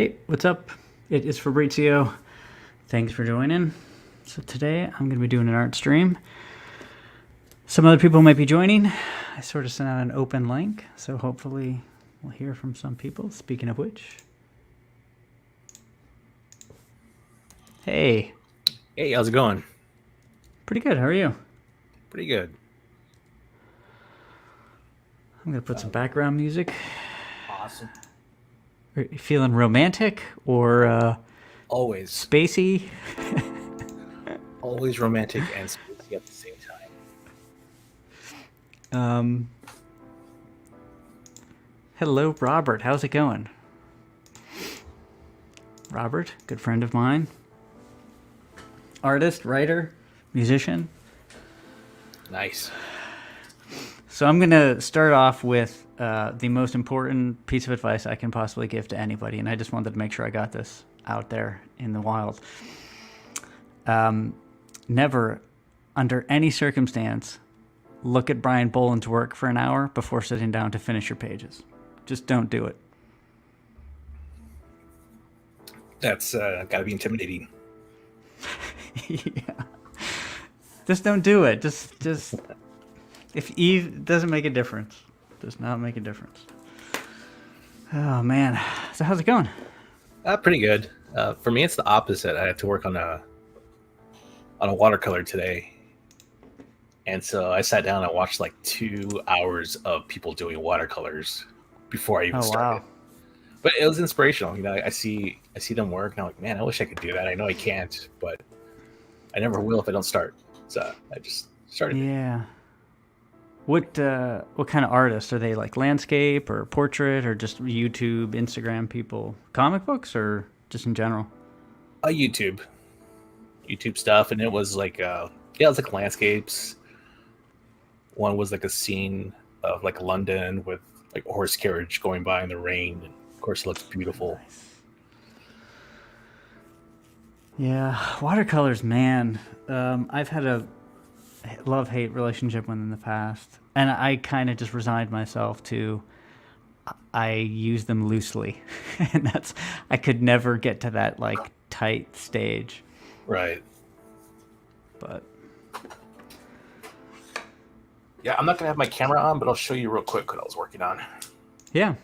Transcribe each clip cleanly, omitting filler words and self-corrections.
Hey, what's up? It is Fabrizio. Thanks for joining. So today I'm going to be doing an art stream. Some other people might be joining. I sort of sent out an open link, so hopefully we'll hear from some people. Speaking of which. Hey. Hey, how's it going? Pretty good. How are you? Pretty good. I'm going to put some background music. Awesome. Are you feeling romantic or Always. spacey? Always romantic and spacey at the same time. Hello, Robert. How's it going? Robert, good friend of mine. Artist, writer, musician. Nice. So I'm going to start off with the most important piece of advice I can possibly give to anybody, and I just wanted to make sure I got this out there in the wild. Never, under any circumstance, look at Brian Boland's work for an hour before sitting down to finish your pages. Just don't do it. That's gotta be intimidating. Yeah. Just don't do it. Just if Eve doesn't make a difference, does not make a difference. Oh man. So how's it going? Pretty good. For me, it's the opposite. I had to work on a watercolor today, and so I sat down and watched like 2 hours of people doing watercolors before I even started. Wow. But it was inspirational. You know, I see them work, and I'm like, man, I wish I could do that. I know I can't, but I never will if I don't start. So I just started. Yeah. What kind of artists are they? Like landscape or portrait or just YouTube, Instagram people? Comic books or just in general? YouTube stuff, and it was like it was like landscapes. One was like a scene of like London with like a horse carriage going by in the rain, and of course it looks beautiful. Nice. Yeah, watercolors, man. I've had a love-hate relationship with them in the past, and I kind of just resigned myself to. I use them loosely, and I could never get to that like tight stage. Right. But Yeah, I'm not gonna have my camera on, but I'll show you real quick what I was working on. yeah,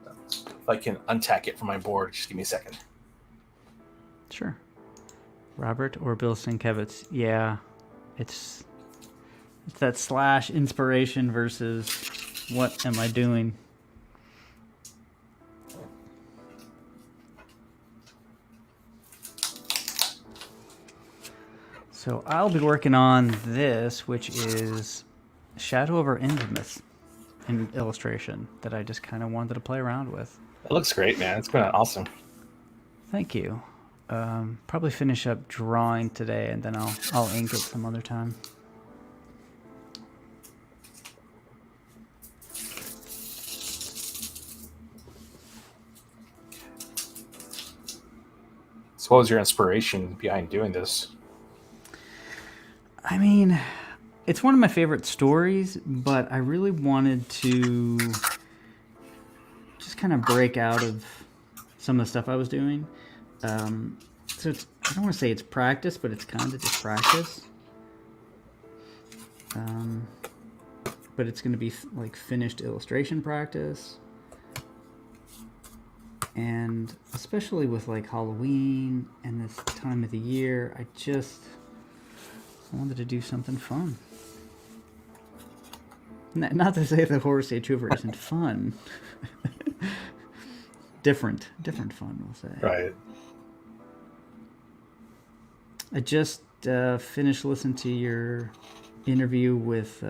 If I can untack it from my board, just give me a second. sure. Robert or Bill Sienkiewicz. Yeah, it's that slash inspiration versus what am I doing? So I'll be working on this, which is Shadow over Innsmouth in illustration that I just kind of wanted to play around with. It looks great, man. It's going awesome. Thank you. Probably finish up drawing today, and then I'll ink it some other time. So, what was your inspiration behind doing this? I mean, it's one of my favorite stories, but I really wanted to just kind of break out of some of the stuff I was doing. So I don't want to say it's practice, but it's kind of just practice. But it's going to be like finished illustration practice. And especially with like Halloween and this time of the year, I wanted to do something fun. Not to say that Horace H. Hoover isn't fun. different fun, we'll say. Right. I just finished listening to your interview with.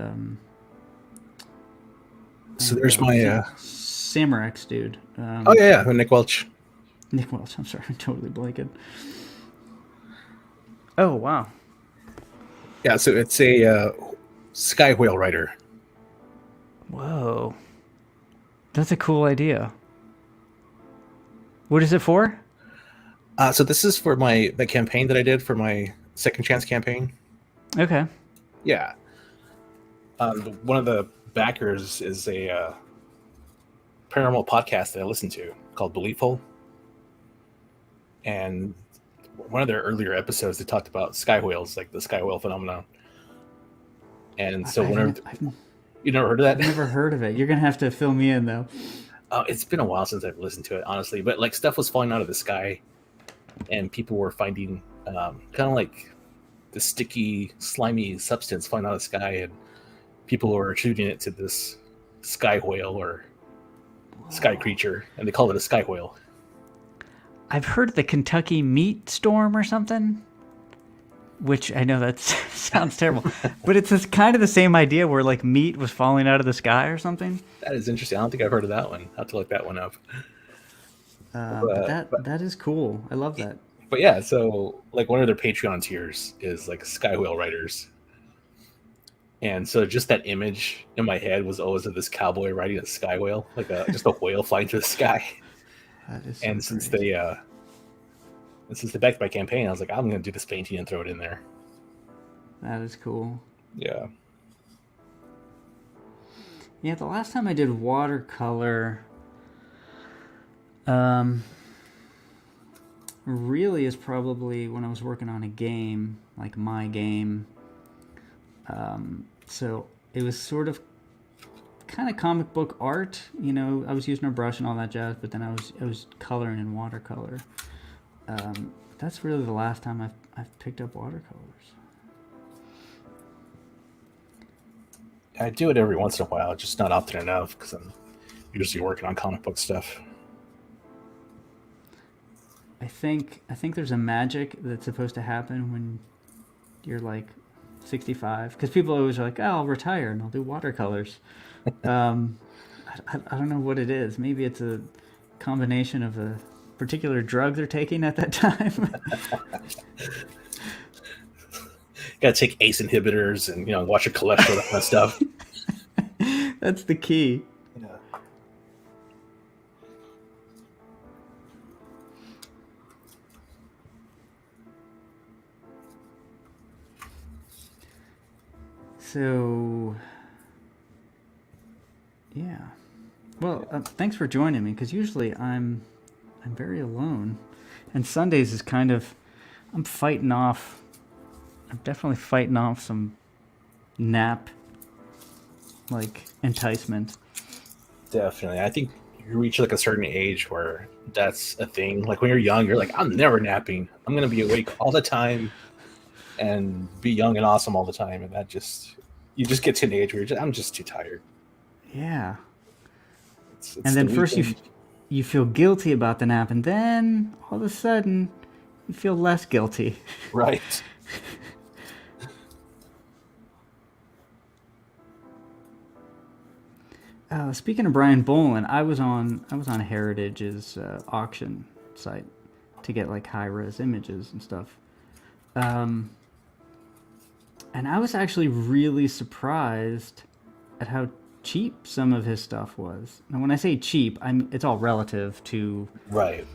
So there's my Samarex dude. oh yeah, Nick Welch. Nick Welch. I'm sorry, I'm totally blanking. Oh wow. Yeah, so it's a sky whale writer. Whoa, that's a cool idea. What is it for? So this is for the campaign that I did for my Second Chance campaign. Okay. Yeah. One of the backers is a paranormal podcast that I listen to called Belief Hole, and one of their earlier episodes they talked about sky whales, like the sky whale phenomenon. And so whenever you never heard of I've that, never heard of it. You're gonna have to fill me in though. it's been a while since I've listened to it, honestly. But like stuff was falling out of the sky, and people were finding kind of like the sticky, slimy substance falling out of the sky, and people were attributing it to this sky whale or sky creature, and they called it a sky whale. I've heard the Kentucky meat storm or something, which I know that sounds terrible, but it's kind of the same idea where like meat was falling out of the sky or something. That is interesting. I don't think I've heard of that one. I'll have to look that one up. But that is cool. I love that. But yeah, so like one of their Patreon tiers is like Sky Whale Riders. And so just that image in my head was always of this cowboy riding a sky whale, like just a whale flying through the sky. That is so And since great. they backed my campaign, I was like, I'm gonna do this painting and throw it in there. That is cool. Yeah. Yeah, the last time I did watercolor, really is probably when I was working on a game, like my game. So it was sort of kind of comic book art, you know. I was using a brush and all that jazz, but then I was coloring in watercolor. That's really the last time I've picked up watercolors. I do it every once in a while, just not often enough because I'm usually working on comic book stuff. I think there's a magic that's supposed to happen when you're like 65, because people always are like, oh, I'll retire and I'll do watercolors. I don't know what it is. Maybe it's a combination of a particular drug they're taking at that time. Got to take ACE inhibitors and watch your cholesterol, that kind of stuff. That's the key. Yeah. So, yeah. Well, thanks for joining me, because usually I'm very alone, and Sundays is kind of I'm definitely fighting off some nap like enticement. Definitely. I think you reach like a certain age where that's a thing. Like when you're young, you're like, I'm never napping. I'm going to be awake all the time and be young and awesome all the time. And you just get to an age where I'm just too tired. Yeah. It's And then the first weekend. you feel guilty about the nap, and then all of a sudden you feel less guilty. Right. Speaking of Brian Bolin, I was on Heritage's auction site to get like high res images and stuff, and I was actually really surprised at how cheap some of his stuff was. Now, when I say cheap, it's all relative to Right.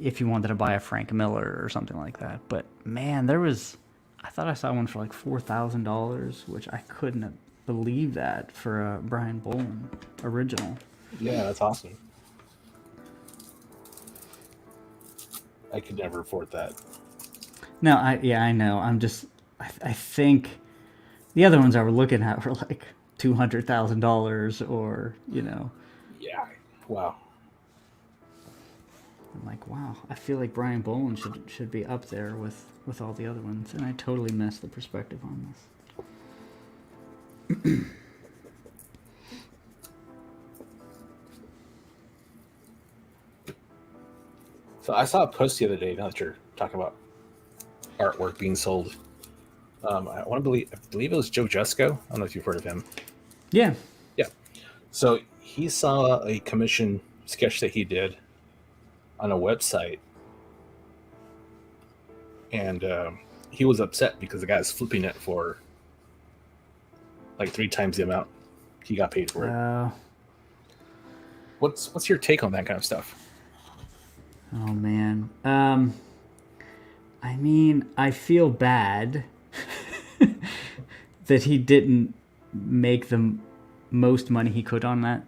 if you wanted to buy a Frank Miller or something like that. But man, I thought I saw one for like $4,000, which I couldn't believe that for a Brian Bolin original. Yeah, that's awesome. I could never afford that. No, I know. I think the other ones I were looking at were like $200,000, or Yeah. Wow. I'm like, wow. I feel like Brian Bolin should be up there with all the other ones, and I totally missed the perspective on this. So I saw a post the other day. Now that you're talking about artwork being sold, I believe it was Joe Jusko. I don't know if you've heard of him. Yeah. Yeah. So he saw a commission sketch that he did on a website, and he was upset because the guy's flipping it for like 3 times the amount he got paid for it. What's your take on that kind of stuff? Oh man. I mean, I feel bad that he didn't make the most money he could on that.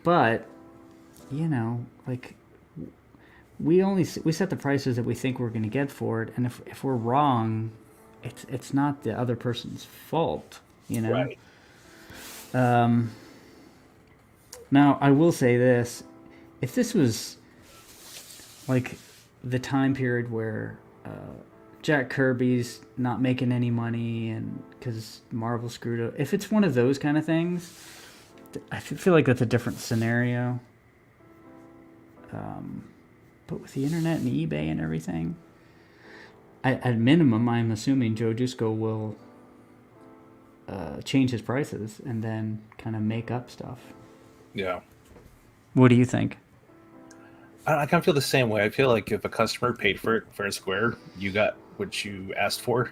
But, like we set the prices that we think we're going to get for it, and if we're wrong, it's not the other person's fault, you know. Right. Um, Now I will say this: if this was like the time period where Jack Kirby's not making any money and because Marvel screwed up, if it's one of those kind of things, I feel like that's a different scenario. But with the internet and eBay and everything, at minimum, I'm assuming Joe Jusko will change his prices and then kind of make up stuff. Yeah. What do you think? I kind of feel the same way. I feel like if a customer paid for it fair and square, you got what you asked for.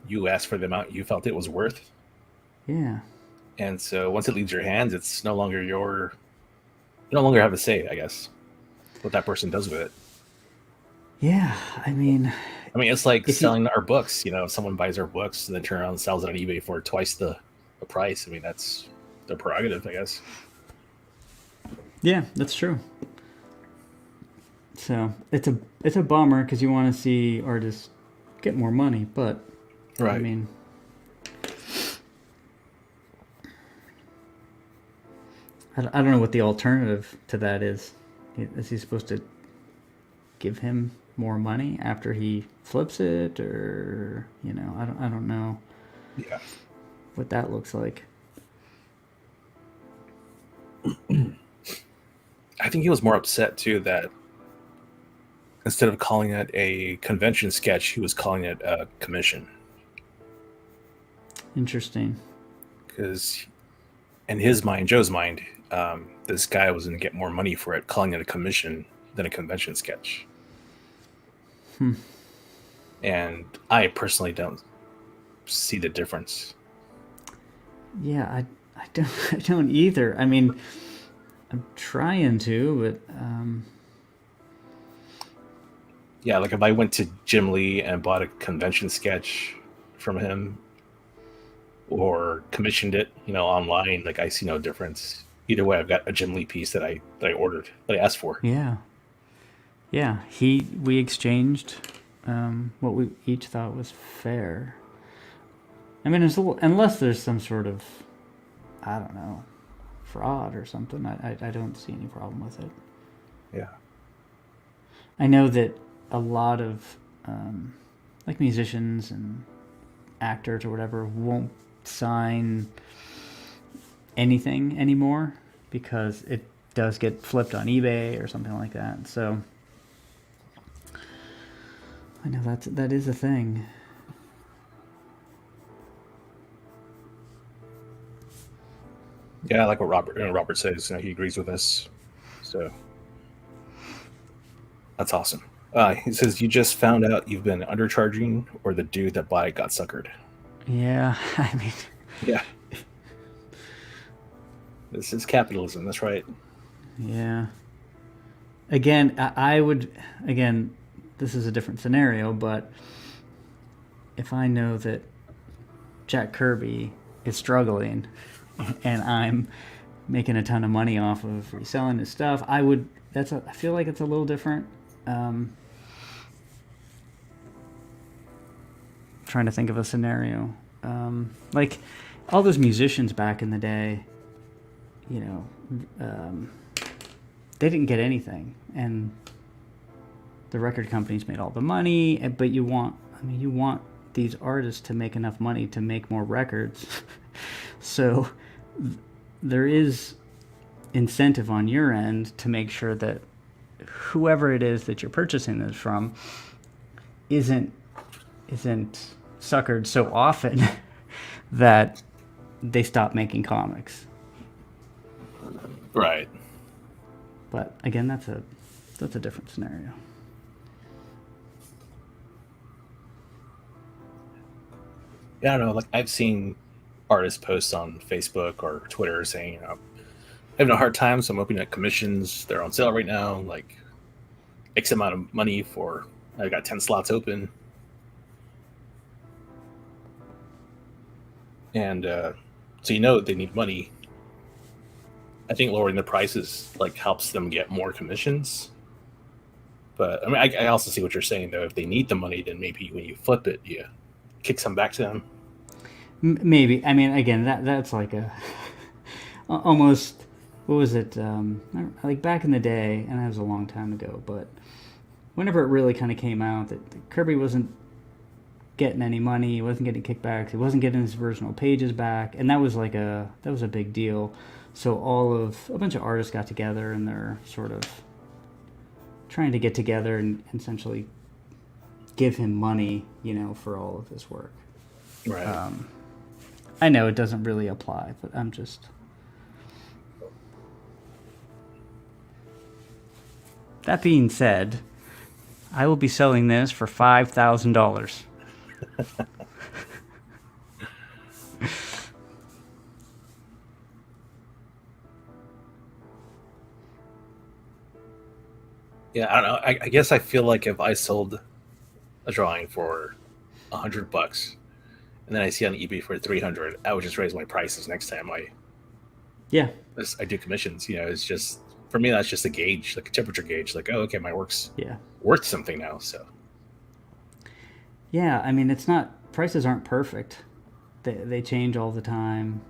You asked for the amount you felt it was worth. Yeah. And so once it leaves your hands, it's no longer you no longer have a say, I guess, what that person does with it. Yeah. I mean, It's like if you, selling our books. If someone buys our books and then turn around and sells it on eBay for twice the price, that's their prerogative, I guess. yeah, that's true. So it's a bummer because you want to see artists get more money, but Right. I mean, I don't know what the alternative to that is. Is he supposed to give him more money after he flips it, or I don't know Yeah. what that looks like. I think he was more upset too that instead of calling it a convention sketch, he was calling it a commission. Interesting. Because in his mind, Joe's mind, this guy was going to get more money for it, calling it a commission than a convention sketch. And I personally don't see the difference. Yeah, I don't I don't either. I mean, I'm trying to, but Yeah, like if I went to Jim Lee and bought a convention sketch from him or commissioned it, online, like I see no difference. Either way, I've got a Jim Lee piece that I ordered, that I asked for. yeah, yeah. We exchanged what we each thought was fair. I mean, unless there's some sort of, I don't know, fraud or something, I don't see any problem with it. Yeah. I know that a lot of like musicians and actors or whatever won't sign anything anymore because it does get flipped on eBay or something like that. So I know that is a thing. Yeah, like what Robert says, he agrees with us. So that's awesome. He says, you just found out you've been undercharging, or the dude that bought it got suckered. Yeah, I mean, Yeah. This is capitalism. That's right. yeah. Again, I would, again, this is a different scenario, but if I know that Jack Kirby is struggling and I'm making a ton of money off of reselling his stuff, I feel like it's a little different. Trying to think of a scenario. Like all those musicians back in the day, they didn't get anything, and the record companies made all the money. But you want these artists to make enough money to make more records. So there is incentive on your end to make sure that whoever it is that you're purchasing this from isn't suckered so often that they stop making comics. Right. But again, that's a different scenario. Yeah, I don't know. Like I've seen artists post on Facebook or Twitter saying, having a hard time, so I'm opening up commissions. They're on sale right now. Like X amount of money for, I got 10 slots open. And so they need money. I think lowering the prices like helps them get more commissions. But I mean, I also see what you're saying though. If they need the money, then maybe when you flip it, you kick some back to them. Maybe. I mean, again, that's like a almost, what was it? Like back in the day, and that was a long time ago. But whenever it really kind of came out that Kirby wasn't getting any money, he wasn't getting kickbacks, he wasn't getting his original pages back, and that was a big deal. So a bunch of artists got together, and they're sort of trying to get together and essentially give him money, for all of his work. Right. I know it doesn't really apply, but I'm just. That being said, I will be selling this for $5,000. Yeah, I don't know. I guess I feel like if I sold a drawing for $100 and then I see on eBay for 300, I would just raise my prices next time Yeah. I do commissions. It's just for me that's just a gauge, like a temperature gauge. Like, oh, okay, my work's Yeah. worth something now. So Yeah, I mean, it's not, prices aren't perfect. They change all the time.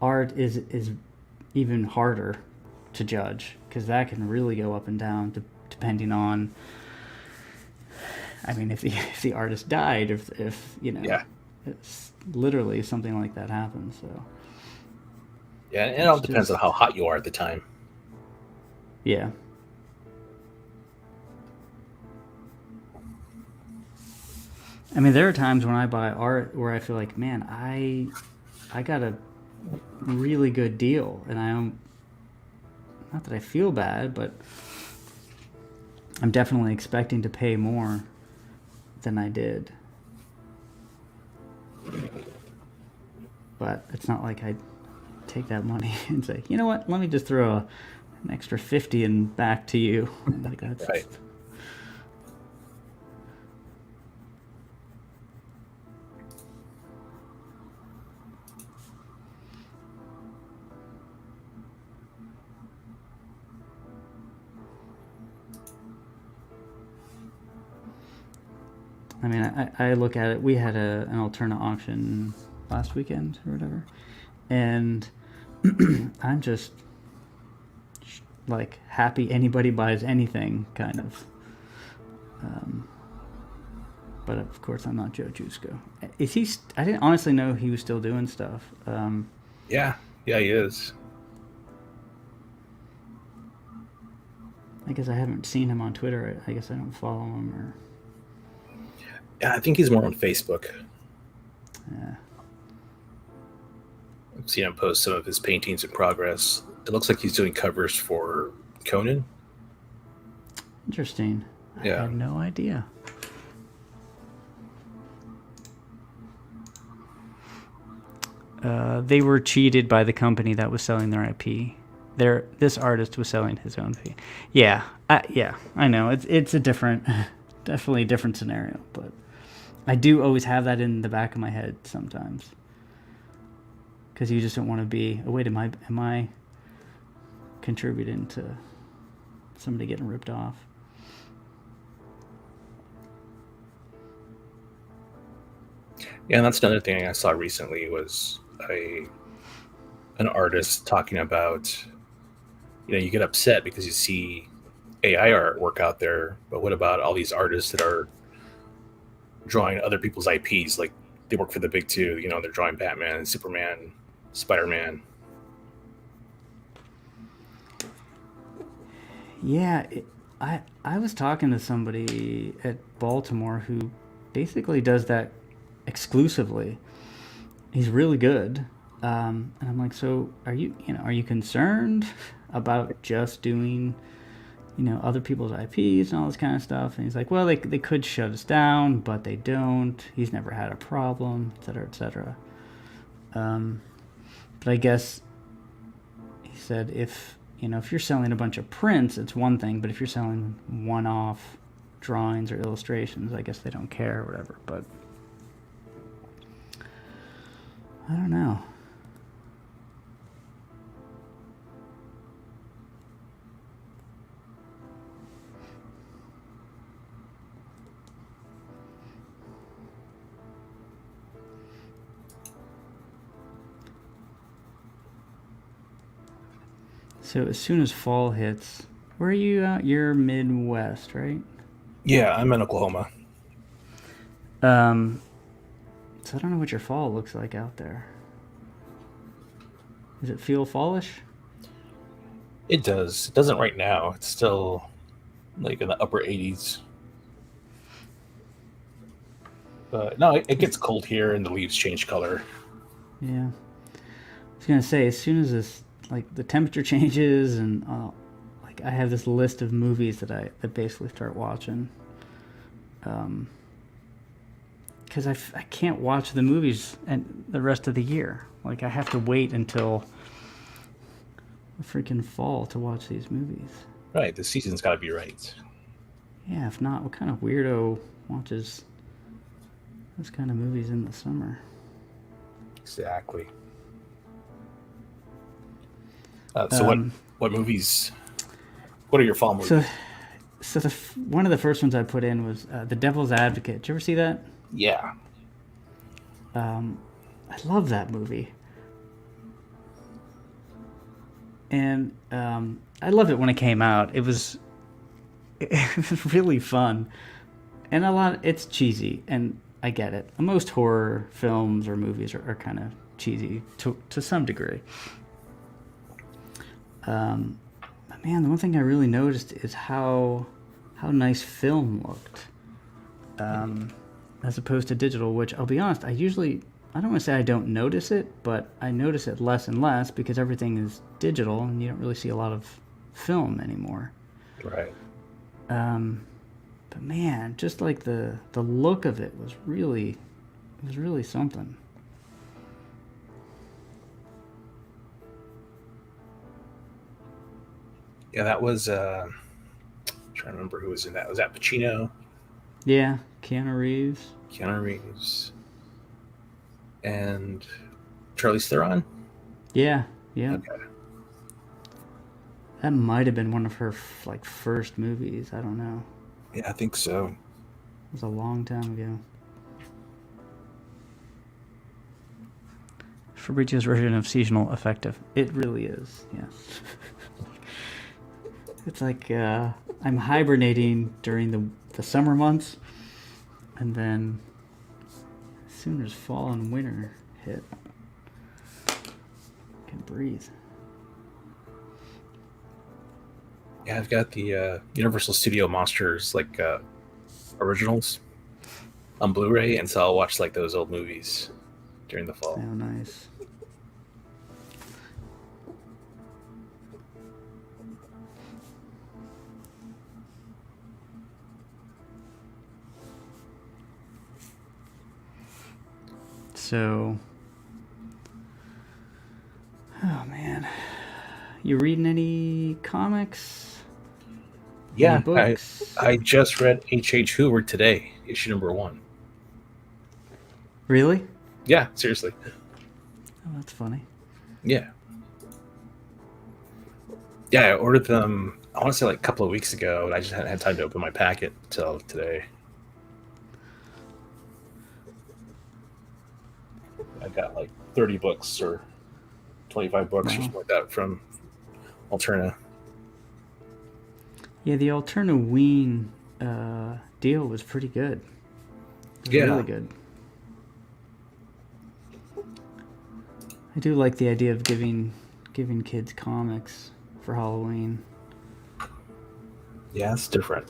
Art is even harder to judge because that can really go up and down depending on. I mean, if the artist died, if yeah, it's literally something like that happens. So yeah, and it all depends on how hot you are at the time. yeah. I mean, there are times when I buy art where I feel like, man, I got a really good deal, and I don't. Not that I feel bad, but I'm definitely expecting to pay more than I did. But it's not like I take that money and say, you know what, let me just throw an extra 50 and back to you. Like that's Right. I mean, I look at it. We had an alternate auction last weekend or whatever, and I'm just like happy anybody buys anything, kind of. But of course, I'm not Joe Jusko. Is he? I didn't honestly know he was still doing stuff. Yeah, he is. I guess I haven't seen him on Twitter. I guess I don't follow him or. Yeah, I think he's more on Facebook. Yeah. I've seen him post some of his paintings in progress. It looks like he's doing covers for Conan. Interesting. Yeah. I had no idea. They were cheated by the company that was selling their IP. This artist was selling his own fee. Yeah, I know. It's a different, definitely a different scenario, but I do always have that in the back of my head sometimes. Because you just don't want to be, oh wait, am I contributing to somebody getting ripped off? Yeah, and that's another thing I saw recently was an artist talking about, you get upset because you see AI artwork out there, but what about all these artists that are drawing other people's IPs? Like they work for the big two, they're drawing Batman, Superman, Spider-Man. Yeah, I was talking to somebody at Baltimore who basically does that exclusively. He's really good, and I'm like, so are you concerned about just doing, other people's IPs and all this kind of stuff? And he's like, well, they could shut us down, but they don't. He's never had a problem, et cetera, et cetera. But I guess he said if you're selling a bunch of prints, it's one thing, but if you're selling one-off drawings or illustrations, I guess they don't care or whatever. But I don't know. So as soon as fall hits, where are you at? You're Midwest, right? Yeah, I'm in Oklahoma. Um, so I don't know what your fall looks like out there. Does it feel fallish? It does. It doesn't right now. It's still like in the upper 80s. But no, it gets cold here and the leaves change color. Yeah. I was gonna say, as soon as this, like, the temperature changes, and like, I have this list of movies that basically start watching. Because I can't watch the movies and the rest of the year. Like, I have to wait until the freaking fall to watch these movies. Right, the season's got to be right. Yeah, if not, what kind of weirdo watches those kind of movies in the summer? Exactly. So what movies? What are your fall movies? So one of the first ones I put in was The Devil's Advocate. Did you ever see that? Yeah, I love that movie, and I loved it when it came out. It was really fun, and it's cheesy, and I get it. Most horror films or movies are kind of cheesy to some degree. But man, the one thing I really noticed is how nice film looked, as opposed to digital. Which, I'll be honest, I don't want to say I don't notice it, but I notice it less and less because everything is digital, and you don't really see a lot of film anymore. right. But man, just like the look of it was really something. Yeah, that was. I'm trying to remember who was in that. Was that Pacino, Yeah, Keanu Reeves. Keanu Reeves, and Charlize Theron? Yeah, yeah. Okay. That might have been one of her like first movies. I don't know. Yeah, I think so. It was a long time ago. Fabrizio's version of seasonal affective. It really is. Yes. It's like I'm hibernating during the summer months, and then as soon as fall and winter hit, I can breathe. Yeah, I've got the Universal Studio Monsters originals on Blu-ray, and so I'll watch like those old movies during the fall. Oh, nice. So, oh man, you reading any comics? Yeah, Any books? I just read H.H. Hoover today, issue number 1. Really? Yeah, seriously. Oh, that's funny. Yeah. Yeah, I ordered them, I want to say like a couple of weeks ago, and I just hadn't had time to open my packet till today. I got like 30 books or 25 books or something like that from Alterna. Yeah, the Alternaween deal was pretty good. It was really good. I do like the idea of giving kids comics for Halloween. Yeah, it's different.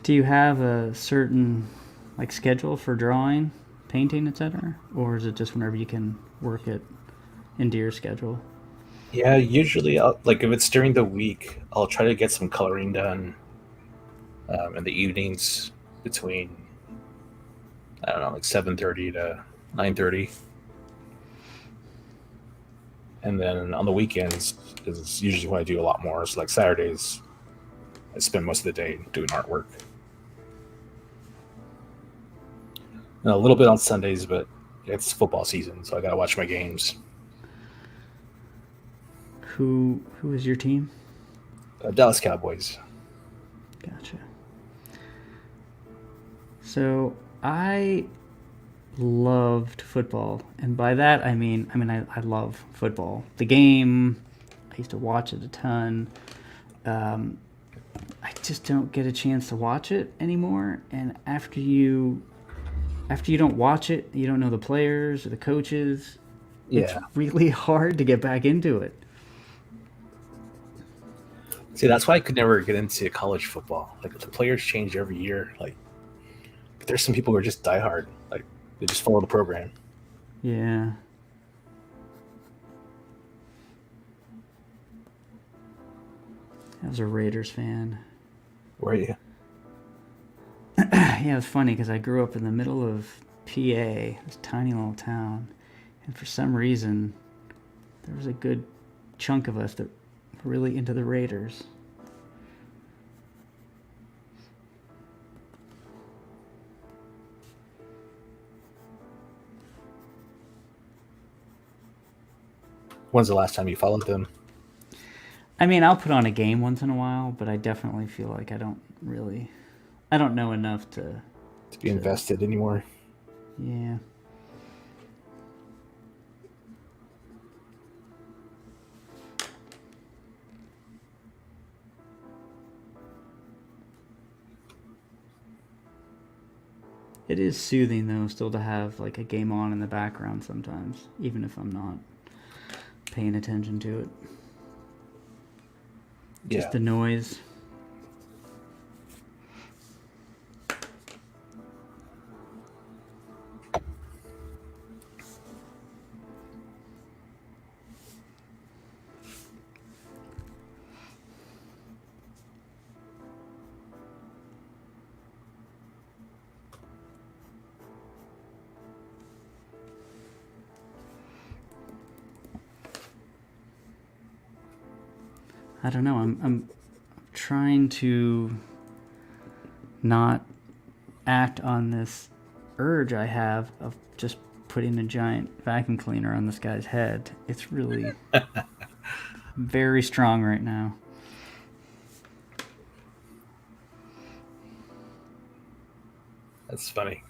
Do you have a certain like schedule for drawing, painting, etc., or is it just whenever you can work it into your schedule? Yeah, usually, like if it's during the week, I'll try to get some coloring done in the evenings between, I don't know, like 7:30 to 9:30. And then on the weekends is usually when I do a lot more. So like Saturdays, I spend most of the day doing artwork. And a little bit on Sundays, but it's football season, so I gotta watch my games. Who is your team? Dallas Cowboys. Gotcha. So I loved football, and by that I love football. The game, I used to watch it a ton. Um, I just don't get a chance to watch it anymore. And after you don't watch it, you don't know the players or the coaches. It's Yeah. really hard to get back into it. See, that's why I could never get into college football. Like the players change every year. Like there's some people who are just diehard. Like they just follow the program. Yeah. I was a Raiders fan. Where are you? Yeah, it was funny because I grew up in the middle of PA, this tiny little town, and for some reason, there was a good chunk of us that were really into the Raiders. When's the last time you followed them? I mean, I'll put on a game once in a while, but I definitely feel like I don't know enough To be invested anymore? yeah. It is soothing though, still to have like a game on in the background sometimes, even if I'm not paying attention to it. Just Yeah. the noise. I don't know. I'm trying to not act on this urge I have of just putting a giant vacuum cleaner on this guy's head. It's really very strong right now. That's funny.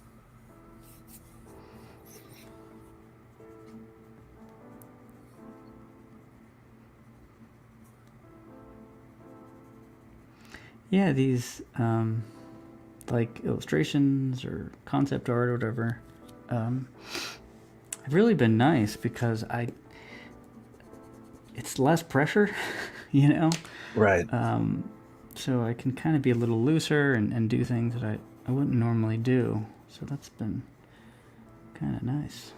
Yeah, these like illustrations or concept art or whatever um, have really been nice because it's less pressure, you know. Right. So I can kind of be a little looser and do things that I wouldn't normally do. So that's been kind of nice.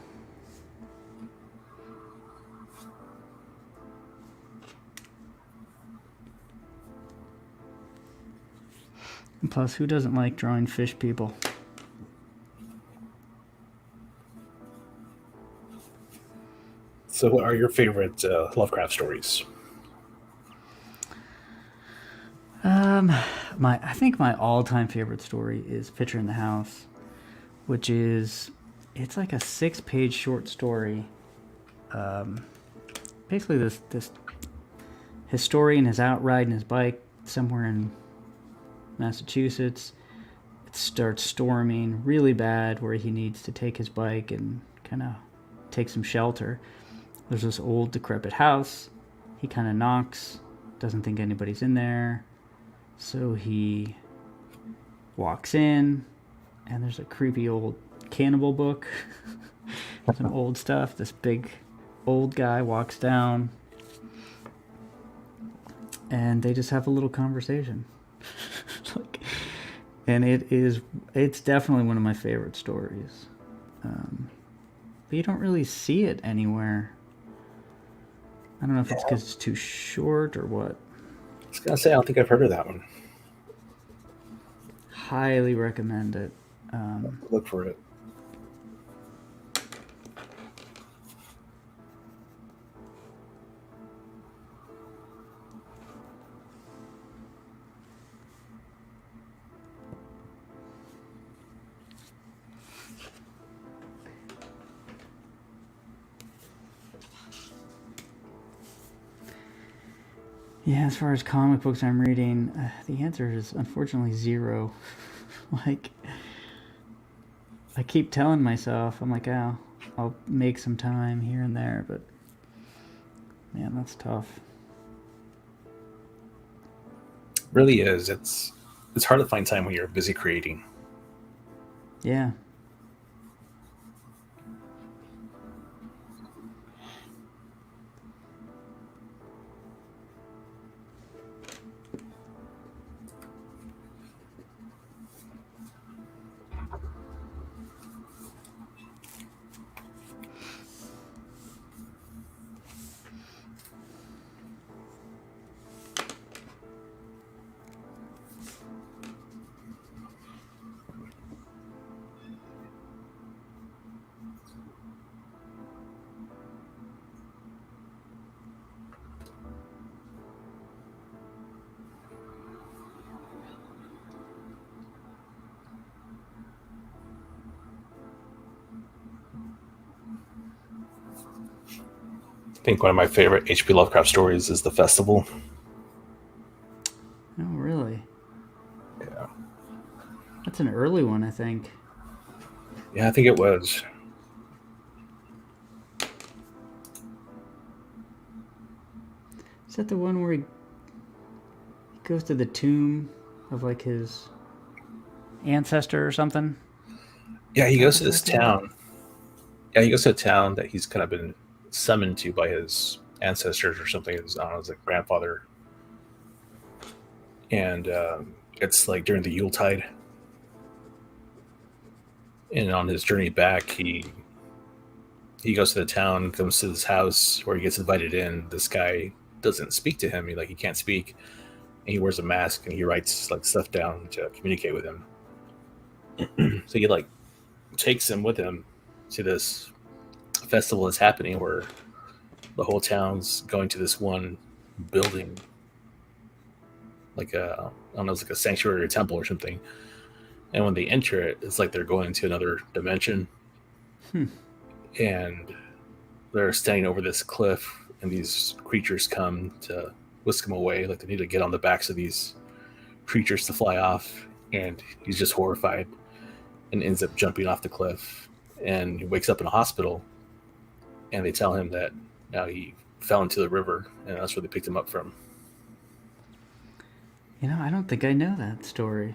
And plus, who doesn't like drawing fish people? So, what are your favorite Lovecraft stories? I think my all-time favorite story is Picture in the House, which is it's like a 6-page short story. Basically, this historian is out riding his bike somewhere in Massachusetts. It starts storming really bad, where he needs to take his bike and kind of take some shelter. There's this old decrepit house. He kind of knocks, doesn't think anybody's in there. So he walks in, and there's a creepy old cannibal book. Some old stuff. This big old guy walks down, and they just have a little conversation. Like, and it's definitely one of my favorite stories. But you don't really see it anywhere. I don't know if it's because it's too short or what. I was gonna say I don't think I've heard of that one. Highly recommend it. Look for it. Yeah, as far as comic books I'm reading, the answer is unfortunately zero. Like, I keep telling myself, I'm like, oh, I'll make some time here and there, but man, that's tough. Really is. It's hard to find time when you're busy creating. Yeah. I think one of my favorite H.P. Lovecraft stories is The Festival. Oh, really? Yeah. That's an early one, I think. Yeah, I think it was. Is that the one where he goes to the tomb of like his ancestor or something? Yeah, he goes to Is this that the one? town. Yeah, he goes to a town that he's kind of been summoned to by his ancestors or something. His, I don't know, his like grandfather, and it's like during the Yuletide. And on his journey back, he goes to the town, comes to this house where he gets invited in. This guy doesn't speak to him. He can't speak. And he wears a mask and he writes like stuff down to communicate with him. So he like takes him with him to this festival that's happening where the whole town's going to this one building, like a I don't know, it's like a sanctuary or temple or something. And when they enter it, it's like they're going to another dimension, Hmm. and they're standing over this cliff, and these creatures come to whisk him away. Like they need to get on the backs of these creatures to fly off, and he's just horrified and ends up jumping off the cliff. And he wakes up in a hospital, and they tell him that now he fell into the river, and that's where they picked him up from. You know, I don't think I know that story.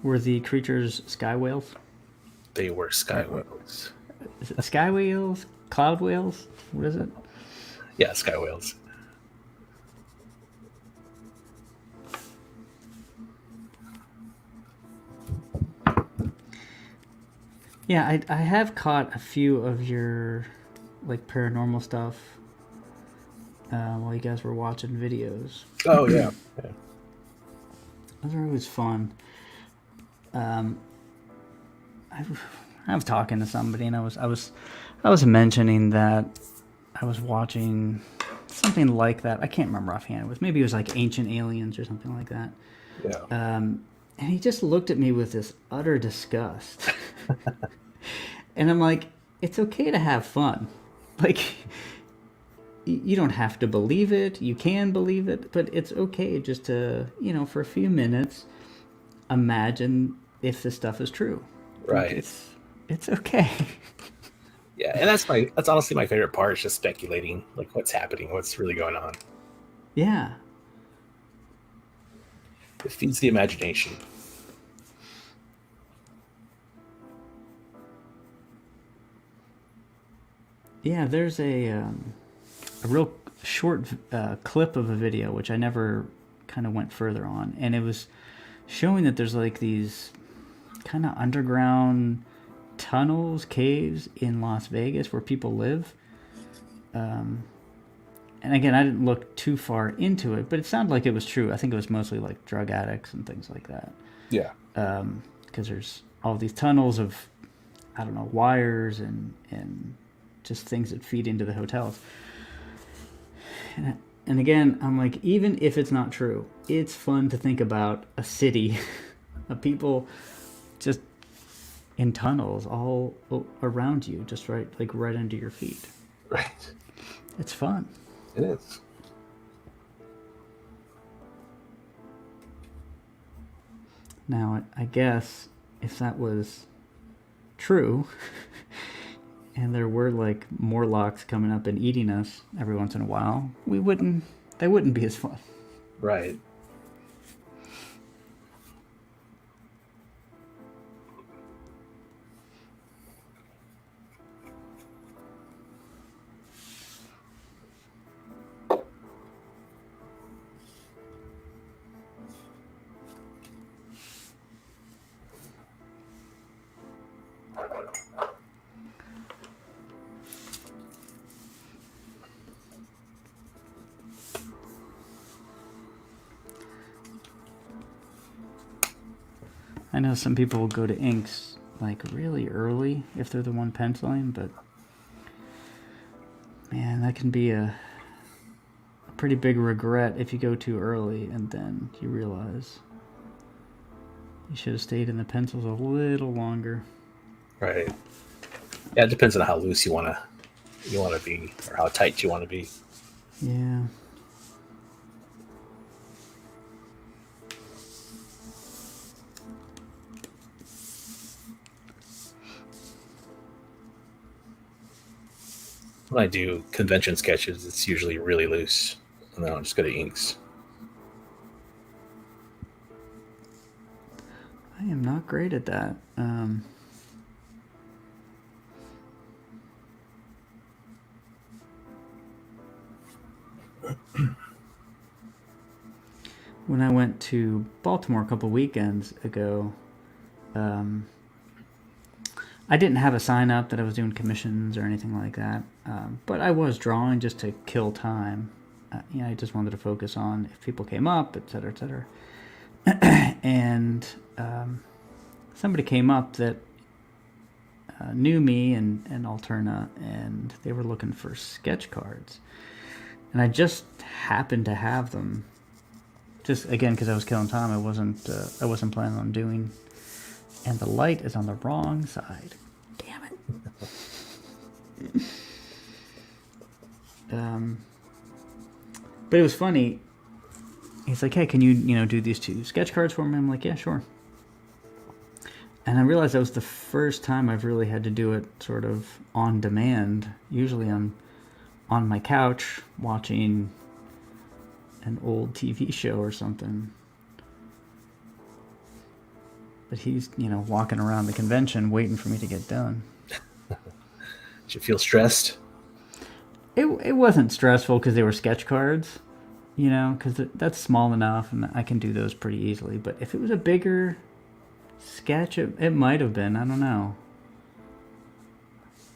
Were the creatures sky whales? They were sky whales. Is it sky whales? Cloud whales? What is it? Yeah, sky whales. Yeah, I have caught a few of your like paranormal stuff while you guys were watching videos. Oh yeah. Yeah. Those are always fun. Um, I was talking to somebody and I was mentioning that I was watching something like that. I can't remember offhand. It was like Ancient Aliens or something like that. Yeah. And he just looked at me with this utter disgust. And I'm like, it's okay to have fun. Like, you don't have to believe it. You can believe it, but it's okay just to, for a few minutes, imagine if this stuff is true. Like, Right. it's okay. Yeah, and that's honestly my favorite part. Is just speculating, like what's happening, what's really going on. Yeah. It feeds the imagination. Yeah, there's a real short clip of a video which I never kind of went further on, and it was showing that there's like these kind of underground tunnels, caves in Las Vegas where people live. And again, I didn't look too far into it, but it sounded like it was true. I think it was mostly like drug addicts and things like that, Yeah. because there's all these tunnels of, I don't know, wires and just things that feed into the hotels. And again, I'm like, even if it's not true, it's fun to think about a city of people just in tunnels all around you, just right under your feet. Right. It's fun. It is. Now, I guess if that was true, and there were like Morlocks coming up and eating us every once in a while, they wouldn't be as fun. Right. I know some people will go to inks like really early if they're the one penciling, but man, that can be a pretty big regret if you go too early and then you realize you should have stayed in the pencils a little longer. Right. Yeah, it depends on how loose you wanna be, or how tight you want to be. Yeah. When I do convention sketches, it's usually really loose, and then I'll just go to inks. I am not great at that. When I went to Baltimore a couple weekends ago, I didn't have a sign up that I was doing commissions or anything like that, but I was drawing just to kill time. I just wanted to focus on if people came up, et cetera, et cetera. And somebody came up that knew me and Alterna, and they were looking for sketch cards. And I just happened to have them. Just again because I was killing time, I wasn't planning on doing. And the light is on the wrong side. Damn it. But it was funny. He's like, "Hey, can you do these 2 sketch cards for me?" I'm like, "Yeah, sure." And I realized that was the first time I've really had to do it sort of on demand. Usually I'm on my couch watching an old TV show or something. But he's, walking around the convention waiting for me to get done. Did you feel stressed? It wasn't stressful because they were sketch cards, because that's small enough and I can do those pretty easily. But if it was a bigger sketch, it might have been. I don't know.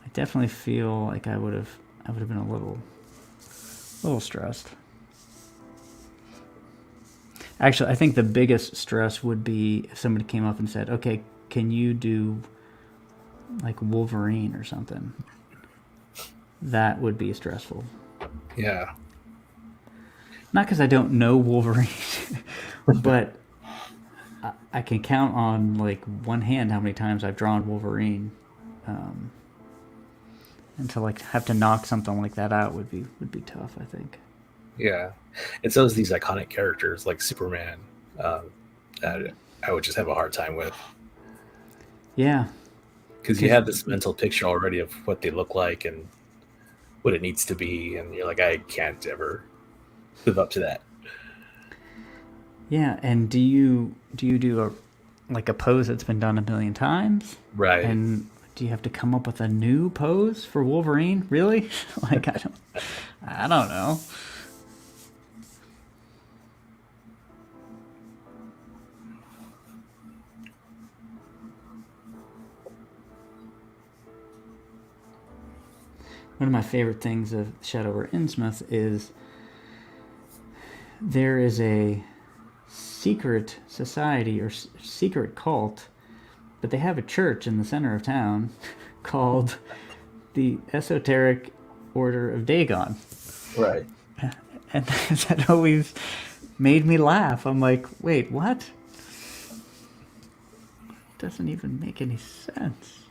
I definitely feel like I would have been a little stressed. Actually, I think the biggest stress would be if somebody came up and said, "Okay, can you do like Wolverine or something?" That would be stressful. Yeah. Not because I don't know Wolverine, but I can count on like one hand how many times I've drawn Wolverine, and to like have to knock something like that out would be tough, I think. Yeah. It's these iconic characters like Superman that I would just have a hard time with. Yeah. Because you have this mental picture already of what they look like and what it needs to be, and you're like, I can't ever live up to that. Yeah, and do you do a pose that's been done a million times? Right. And do you have to come up with a new pose for Wolverine? Really? Like I don't know. One of my favorite things of Shadow over Innsmouth is there is a secret society or secret cult, but they have a church in the center of town called the Esoteric Order of Dagon. Right. And that always made me laugh. I'm like, wait, what? Doesn't even make any sense.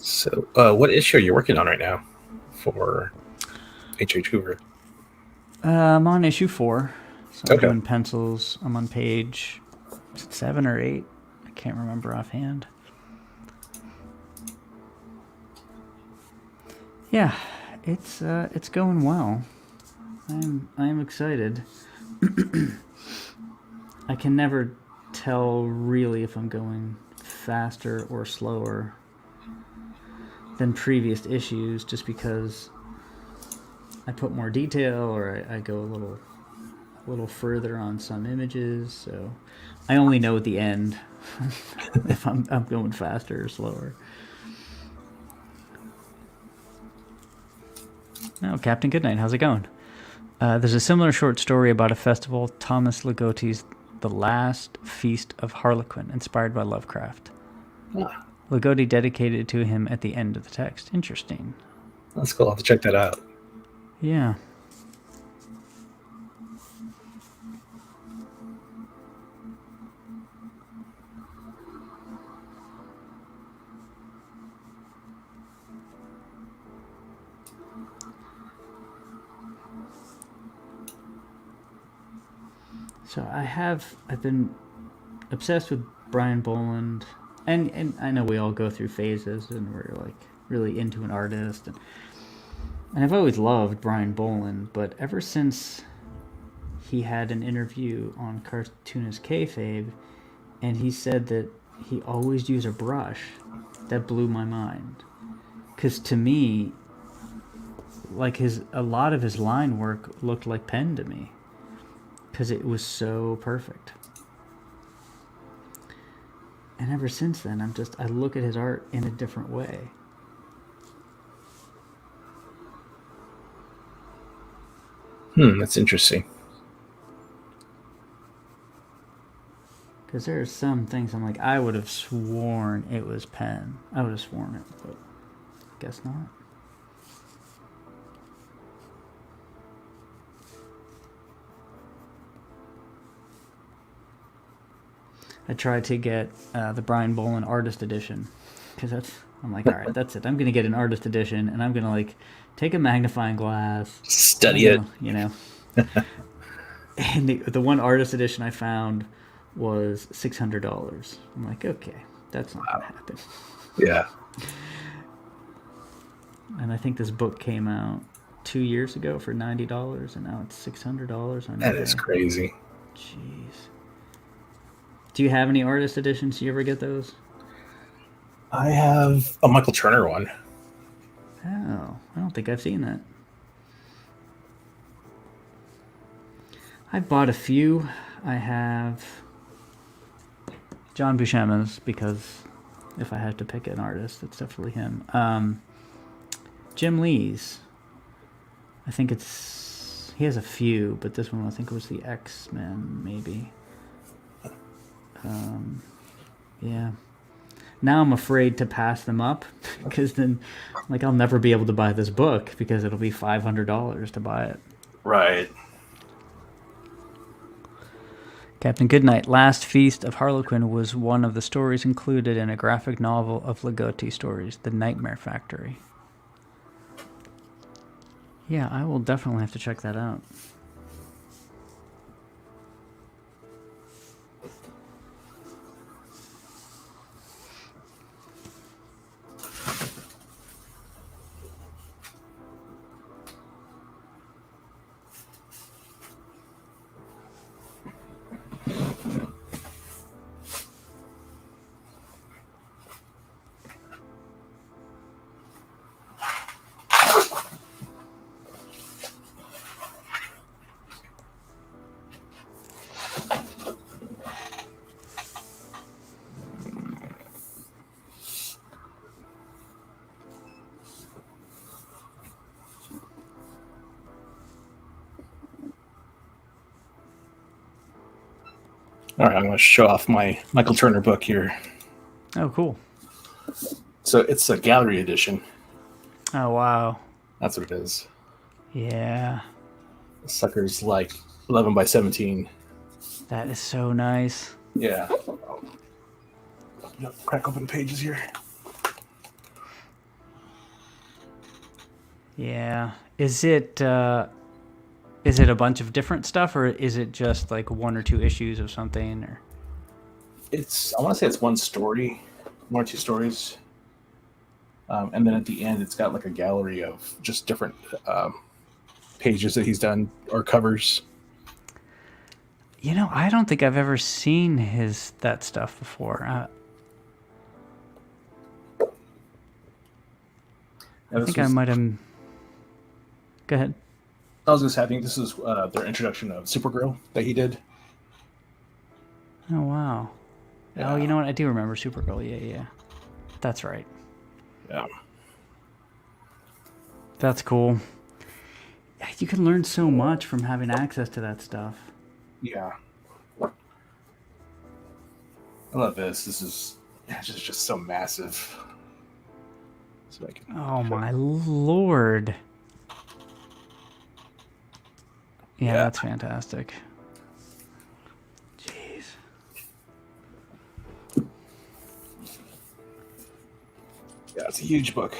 So, what issue are you working on right now for H.H. Hoover? I'm on issue 4, so I'm Okay. doing pencils. I'm on page, is it 7 or 8? I can't remember offhand. Yeah, it's going well. I'm excited. I can never tell really if I'm going faster or slower than previous issues, just because I put more detail or I go a little further on some images. So I only know at the end if I'm going faster or slower. Oh, Captain Goodnight, how's it going? There's a similar short story about a festival, Thomas Ligotti's The Last Feast of Harlequin, inspired by Lovecraft. Ah, Ligotti dedicated it to him at the end of the text. Interesting. that's cool. I'll have to check that out. Yeah. So I've been obsessed with Brian Boland, and I know we all go through phases, and we're like really into an artist, and I've always loved Brian Boland, but ever since he had an interview on Cartoonist Kayfabe, and he said that he always used a brush, that blew my mind, because to me, like a lot of his line work looked like pen to me, because it was so perfect. And ever since then, I look at his art in a different way. That's interesting. Because there are some things I'm like, I would have sworn it was pen. I would have sworn it, but I guess not. I tried to get the Brian Boland Artist Edition, because I'm like, all right, that's it. I'm gonna get an Artist Edition, and I'm gonna like take a magnifying glass, Study it. you know. And the one Artist Edition I found was $600. I'm like, okay, that's not gonna happen. Yeah. And I think this book came out 2 years ago for $90, and now it's $600 on That eBay. is crazy. Jeez. Do you have any Artist Editions? Do you ever get those? I have a Michael Turner one. Oh, I don't think I've seen that. I bought a few. I have John Buscema's, because if I had to pick an artist, it's definitely him. Jim Lee's. I think he has a few, but this one I think was the X-Men, maybe. Yeah. Now I'm afraid to pass them up, because then, like, I'll never be able to buy this book because it'll be $500 to buy it. Right. Captain Goodnight, Last Feast of Harlequin was one of the stories included in a graphic novel of Ligotti stories, The Nightmare Factory. Yeah, I will definitely have to check that out. All right, I'm going to show off my Michael Turner book here. Oh, cool. So it's a gallery edition. Oh, wow. That's what it is. Yeah. The sucker's like 11 by 17. That is so nice. Yeah. Crack open pages here. Yeah. Is it a bunch of different stuff, or is it just like one or two issues of something? Or I want to say it's one story, one or two stories. And then at the end, it's got like a gallery of just different pages that he's done or covers. I don't think I've ever seen that stuff before. I think I might have. Go ahead. I was just having this is their introduction of Supergirl that he did. Oh wow. Yeah. Oh, you know what? I do remember Supergirl. Yeah. That's right. Yeah. That's cool. Yeah, you can learn so much from having access to that stuff. Yeah. I love this. This is just so massive. So oh my lord. Yeah, that's fantastic. Jeez. Yeah, it's a huge book.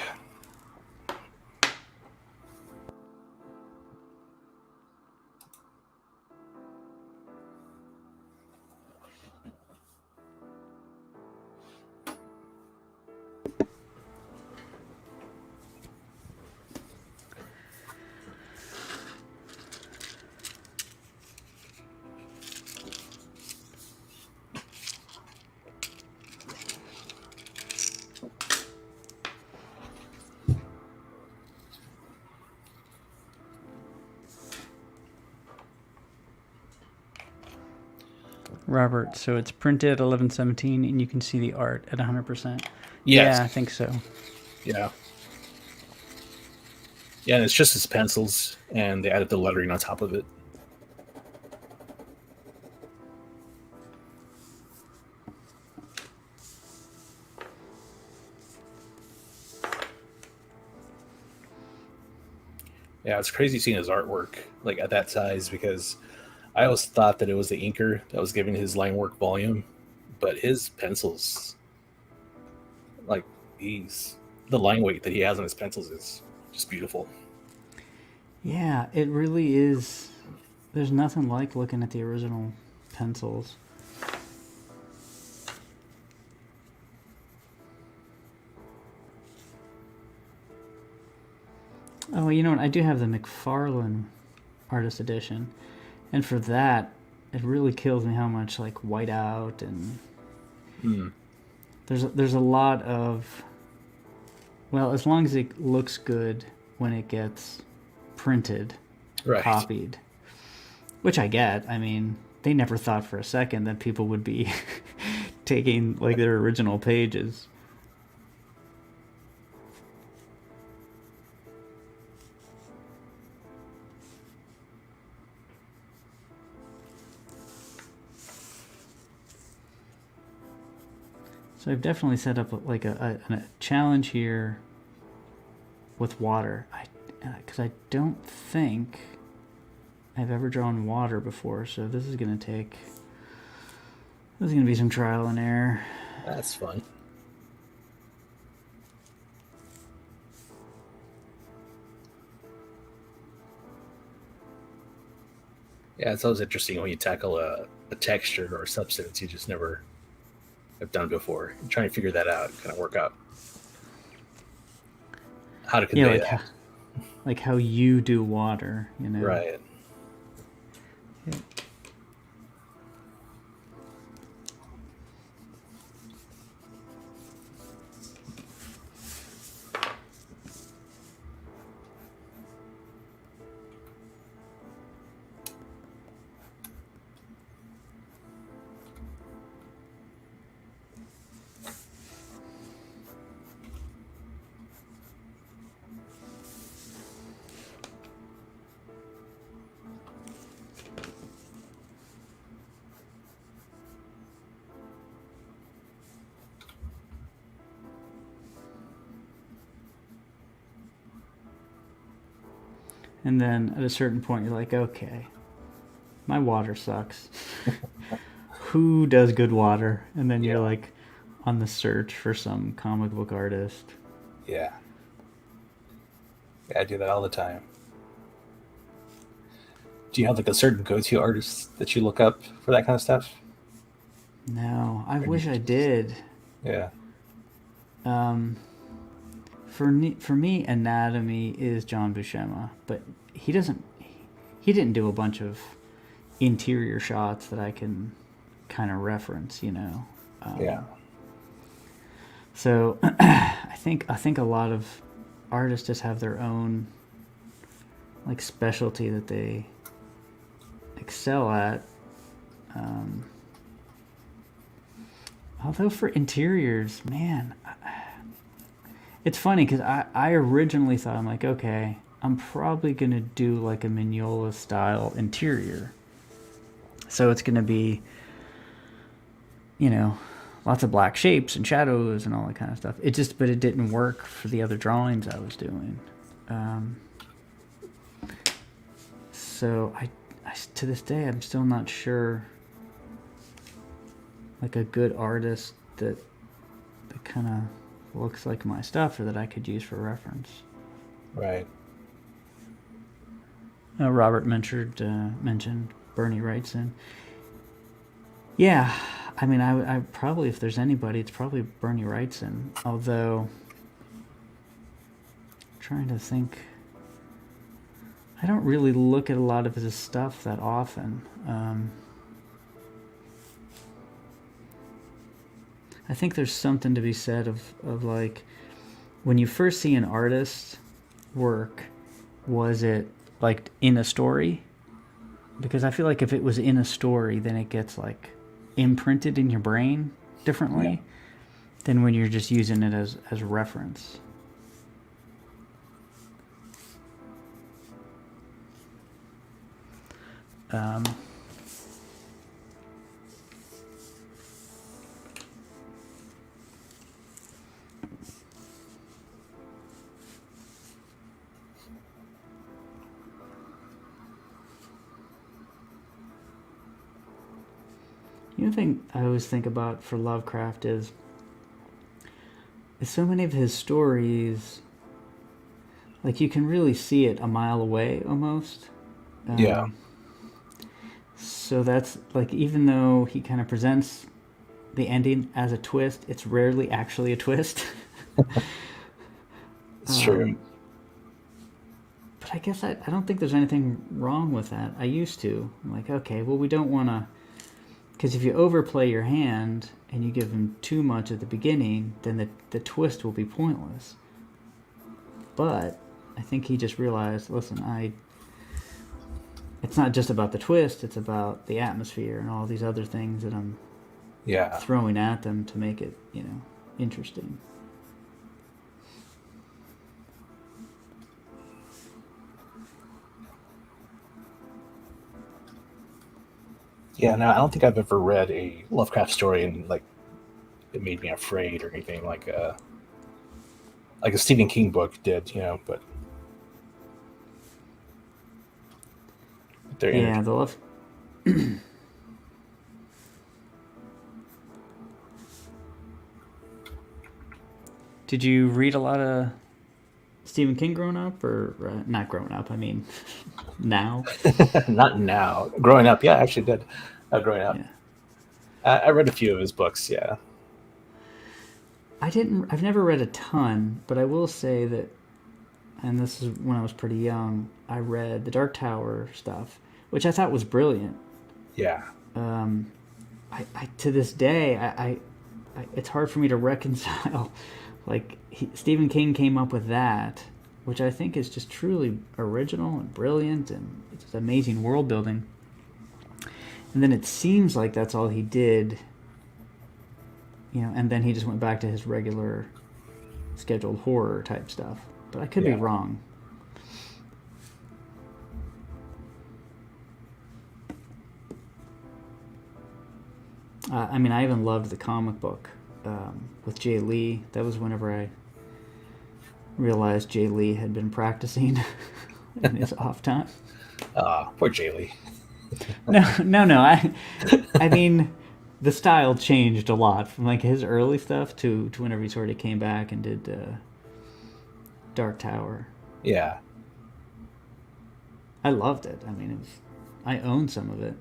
Robert, so it's printed 11/17 and you can see the art at 100%. Yes. Yeah, I think so. Yeah. Yeah, and it's just his pencils, and they added the lettering on top of it. Yeah, it's crazy seeing his artwork like at that size because I always thought that it was the inker that was giving his line work volume, but his pencils, like the line weight that he has on his pencils is just beautiful. Yeah, it really is. There's nothing like looking at the original pencils. Oh, you know what? I do have the McFarlane Artist Edition, and for that, it really kills me how much like whiteout and there's a lot of, well, as long as it looks good when it gets printed, Right. copied, which I get. I mean, they never thought for a second that people would be taking like their original pages. So I've definitely set up like a challenge here with water. Because I don't think I've ever drawn water before, so this is gonna be some trial and error. That's fun. Yeah, it's always interesting when you tackle a texture or a substance you just never have done before. You're trying to figure that out, kind of work out how to convey that. Like how you do water, Right. Yeah. And then at a certain point, you're like, okay, my water sucks. Who does good water? And then you're Yeah. like on the search for some comic book artist. Yeah. Yeah, I do that all the time. Do you have like a certain go-to artist that you look up for that kind of stuff? No, I Or do you wish I just did. yeah. Um, for me, anatomy is John Buscema, but he doesn't. He didn't do a bunch of interior shots that I can kind of reference, you know. Yeah. So I think a lot of artists just have their own like specialty that they excel at. Um, Although for interiors, man, it's funny because I originally thought, I'm like, okay, I'm probably gonna do like a Mignola style interior. So it's gonna be, you know, lots of black shapes and shadows and all that kind of stuff. But it didn't work for the other drawings I was doing. Um, so to this day, I'm still not sure, like a good artist that kind of looks like my stuff or that I could use for reference. Right. Robert mentioned Bernie Wrightson. Yeah, I mean, I probably, if there's anybody, it's probably Bernie Wrightson. Although, I'm trying to think, I don't really look at a lot of his stuff that often. I think there's something to be said of like, when you first see an artist's work, was it like in a story? Because I feel like if it was in a story, then it gets like imprinted in your brain differently Yeah. than when you're just using it as reference. Um, You know, the thing I always think about for Lovecraft is so many of his stories, like you can really see it a mile away almost. Yeah. So that's like, even though he kind of presents the ending as a twist, it's rarely actually a twist. It's true. But I guess I don't think there's anything wrong with that. I used to. I'm like, okay, well, we don't want to. Because if you overplay your hand and you give him too much at the beginning, then the twist will be pointless. But I think he just realized, listen, it's not just about the twist, it's about the atmosphere and all these other things that I'm Yeah. throwing at them to make it, interesting. Yeah, no, I don't think I've ever read a Lovecraft story and like it made me afraid or anything like a Stephen King book did, but their Yeah, energy. the love. Did you read a lot of Stephen King growing up, or not growing up? I mean, now. Not now. Growing up, yeah, I actually did. Growing up, Yeah, I read a few of his books. Yeah, I didn't. I've never read a ton, but I will say that, and this is when I was pretty young. I read the Dark Tower stuff, which I thought was brilliant. yeah, I to this day, it's hard for me to reconcile. Like Stephen King came up with that, which I think is just truly original and brilliant, and it's amazing world building. And then it seems like that's all he did, and then he just went back to his regular scheduled horror type stuff. But I could be yeah, wrong. I mean, I even loved the comic book with Jay Lee. That was whenever I realized Jay Lee had been practicing in his off time. Poor Jaylee. No. I mean, the style changed a lot from like his early stuff to whenever he sort of came back and did Dark Tower. Yeah. I loved it. I mean, I own some of it.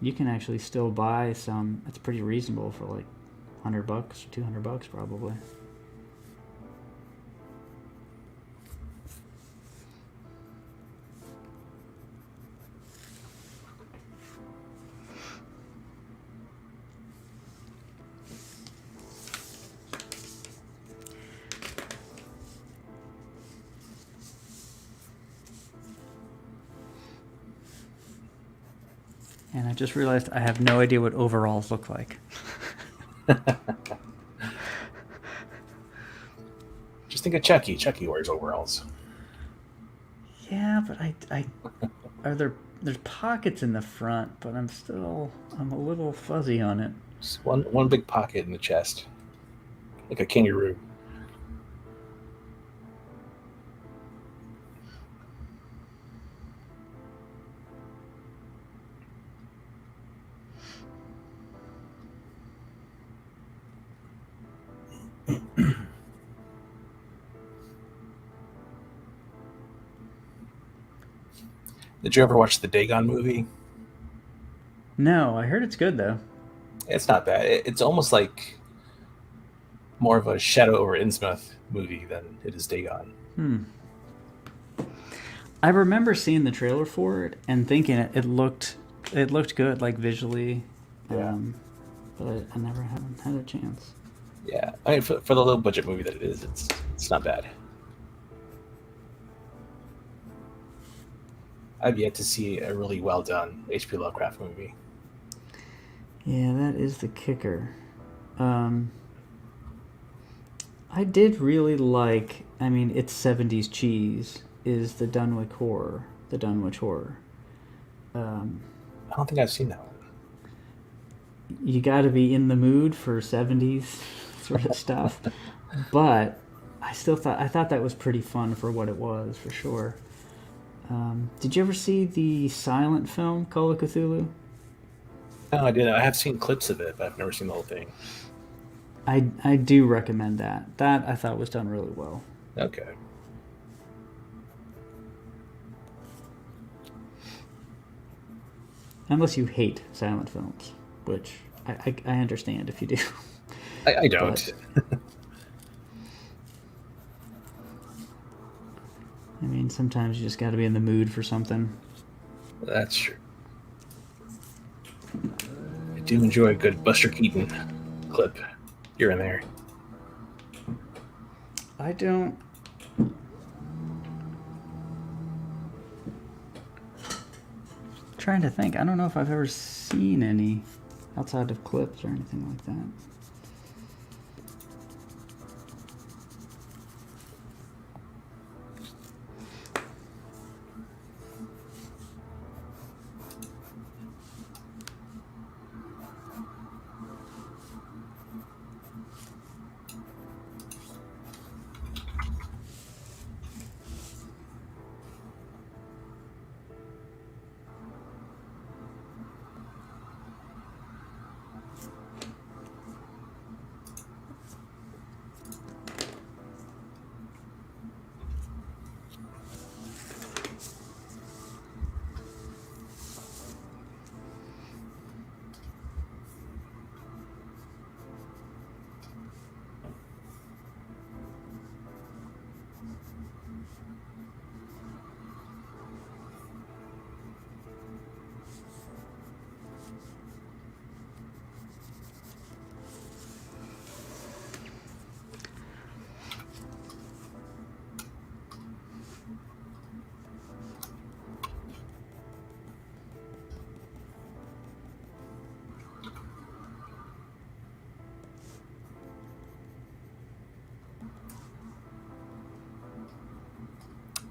You can actually still buy some. It's pretty reasonable for like $100, $200 probably. And I just realized I have no idea what overalls look like. Just think of Chucky. Chucky wears overalls. Yeah, but I are there's pockets in the front, but I'm a little fuzzy on it. Just one big pocket in the chest, like a kangaroo. Did you ever watch the Dagon movie? No, I heard it's good though. It's not bad. It's almost like more of a Shadow over Innsmouth movie than it is Dagon. I remember seeing the trailer for it and thinking it looked good, like visually. Yeah. But I never haven't had a chance. Yeah, I mean, for the low budget movie that it is, it's not bad. I've yet to see a really well done H.P. Lovecraft movie. Yeah, that is the kicker. I did really like. I mean, it's '70s cheese. Is the Dunwich Horror? The Dunwich Horror. I don't think I've seen that one. You got to be in the mood for '70s sort of stuff, but I thought that was pretty fun for what it was, for sure. Did you ever see the silent film Call of Cthulhu? No, I didn't. I have seen clips of it, but I've never seen the whole thing. I do recommend that. That I thought was done really well. Okay. Unless you hate silent films, which I understand if you do. I don't. I mean, sometimes you just got to be in the mood for something. That's true. I do enjoy a good Buster Keaton clip here and there. I don't. Trying to think. I don't know if I've ever seen any outside of clips or anything like that.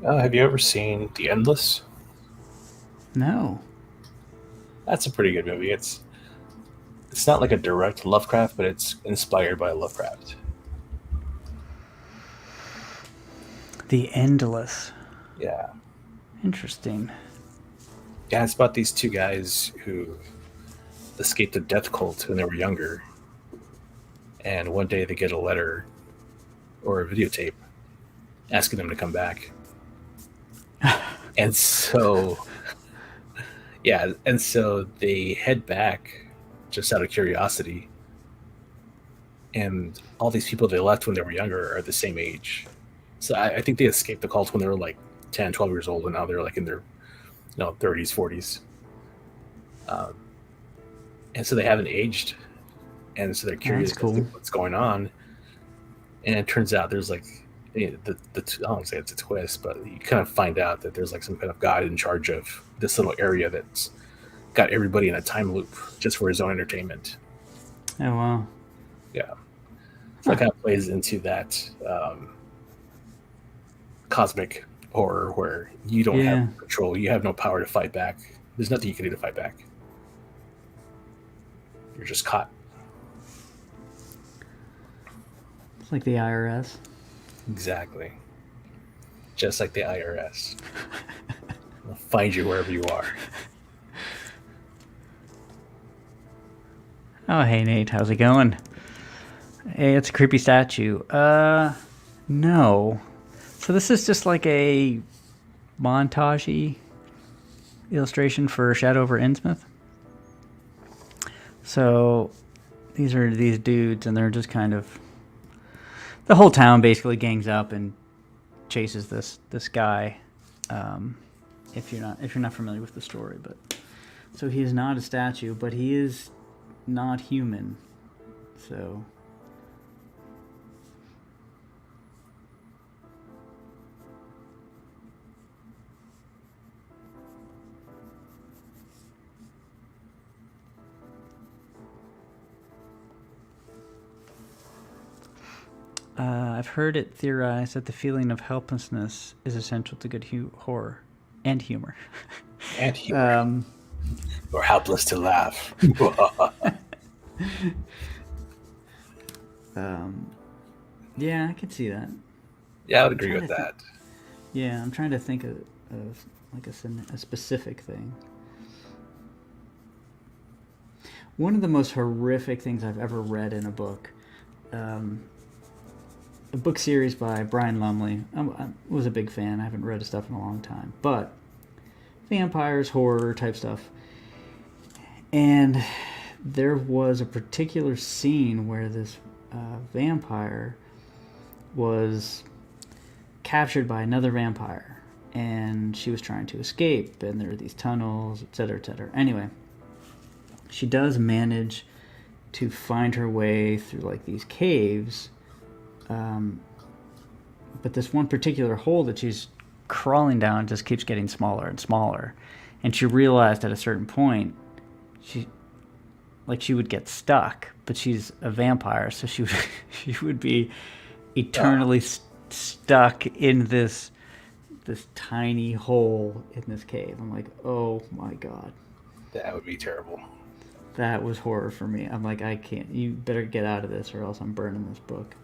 Have you ever seen The Endless? No. That's a pretty good movie. It's not like a direct Lovecraft, but it's inspired by Lovecraft. The Endless. Yeah. Interesting. Yeah, it's about these two guys who escaped a death cult when they were younger. And one day they get a letter or a videotape asking them to come back. And so, yeah, and so they head back just out of curiosity. And all these people they left when they were younger are the same age. So I think they escaped the cult when they were like 10, 12 years old, and now they're like in their 30s, 40s. And so they haven't aged. And so they're curious That's cool. as to what's going on. And it turns out there's like, I don't say it's a twist, but you kind of find out that there's like some kind of god in charge of this little area that's got everybody in a time loop just for his own entertainment. Oh, wow. Yeah. So it kind of plays into that cosmic horror where you don't have control. You have no power to fight back. There's nothing you can do to fight back. You're just caught. It's like the IRS. Exactly. Just like the IRS. They'll find you wherever you are. Oh, hey, Nate. How's it going? Hey, it's a creepy statue. No. So this is just like a montage-y illustration for Shadow over Innsmouth. So these are these dudes, and they're just kind of... The whole town basically gangs up and chases this guy. If you're not familiar with the story, but so he is not a statue, but he is not human. So I've heard it theorized that the feeling of helplessness is essential to good horror and humor. And humor. Or helpless to laugh. Yeah, I could see that. Yeah, I would agree with that. Yeah, I'm trying to think of like a specific thing. One of the most horrific things I've ever read in a book, a book series by Brian Lumley. I was a big fan. I haven't read his stuff in a long time, but vampires, horror type stuff. And there was a particular scene where this vampire was captured by another vampire, and she was trying to escape, and there are these tunnels, etc., etc. Anyway, she does manage to find her way through like these caves, but this one particular hole that she's crawling down just keeps getting smaller and smaller, and she realized at a certain point she would get stuck, but she's a vampire, so she would be eternally stuck in this tiny hole in this cave. I'm like, oh my god, that would be terrible. That was horror for me. I'm like, I can't. You better get out of this, or else I'm burning this book.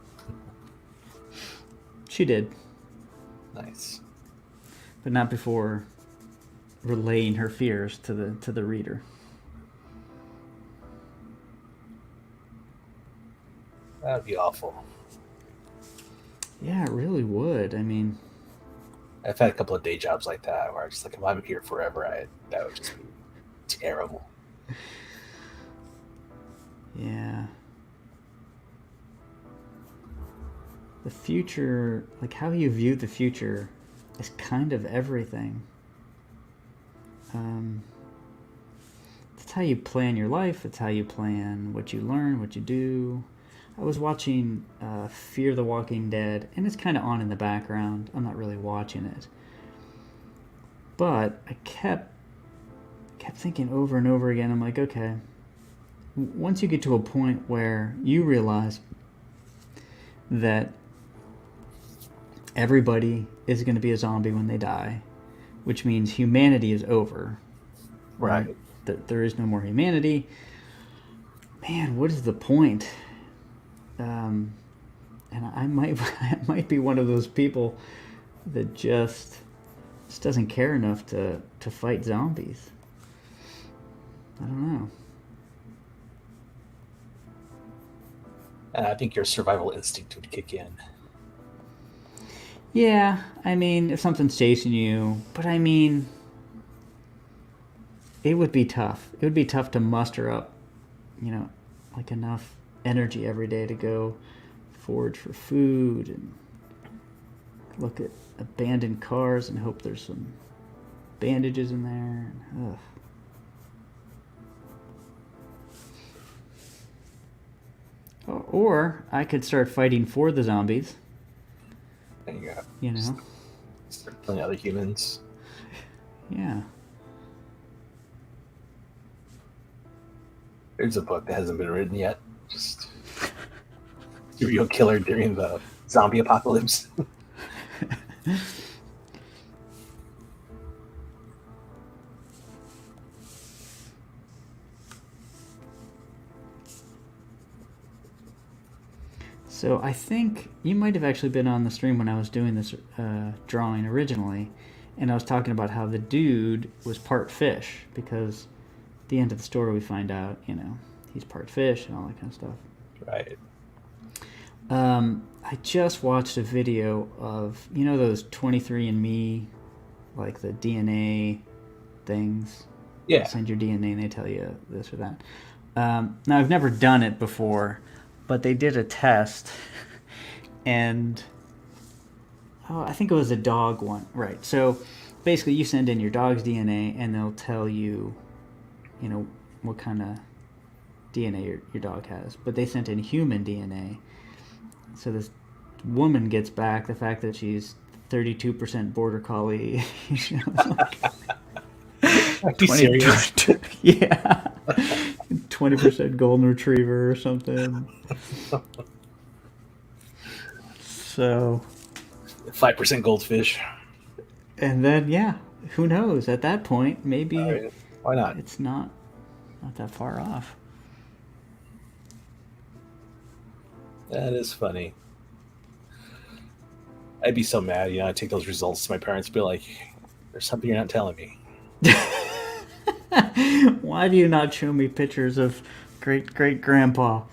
She did. Nice. But not before relaying her fears to the reader. That would be awful. Yeah, it really would. I mean, I've had a couple of day jobs like that where I just like, if I'm here forever, that would just be terrible. Yeah. The future, like how you view the future, is kind of everything. It's how you plan your life. It's how you plan what you learn, what you do. I was watching Fear the Walking Dead, and it's kind of on in the background. I'm not really watching it. But I kept thinking over and over again, I'm like, okay, once you get to a point where you realize that everybody is going to be a zombie when they die, which means humanity is over. Right. There is no more humanity. Man, what is the point? And I might be one of those people that just doesn't care enough to fight zombies. I don't know. I think your survival instinct would kick in. Yeah, I mean, if something's chasing you, but I mean, it would be tough. It would be tough to muster up, you know, like enough energy every day to go forage for food and look at abandoned cars and hope there's some bandages in there. Ugh. Or I could start fighting for the zombies. There you go. You know? Start killing other humans. Yeah. There's a book that hasn't been written yet. Just serial killer during the zombie apocalypse. So I think you might have actually been on the stream when I was doing this drawing originally, and I was talking about how the dude was part fish because at the end of the story we find out, you know, he's part fish and all that kind of stuff. Right. I just watched a video of, you know, those 23andMe, like the DNA things. Yeah. Send your DNA and they tell you this or that. Now I've never done it before, but they did a test, and I think it was a dog one, right? So basically, you send in your dog's DNA, and they'll tell you, you know, what kind of DNA your dog has. But they sent in human DNA, so this woman gets back the fact that she's 32% border collie. You know, Are you serious? Yeah. 20% golden retriever or something. So 5% goldfish. and then yeah, who knows? At that point, maybe Right. Why not? it's not that far off. That is funny. I'd be so mad, you know, I'd take those results to my parents and be like, there's something you're not telling me. Why do you not show me pictures of great great grandpa?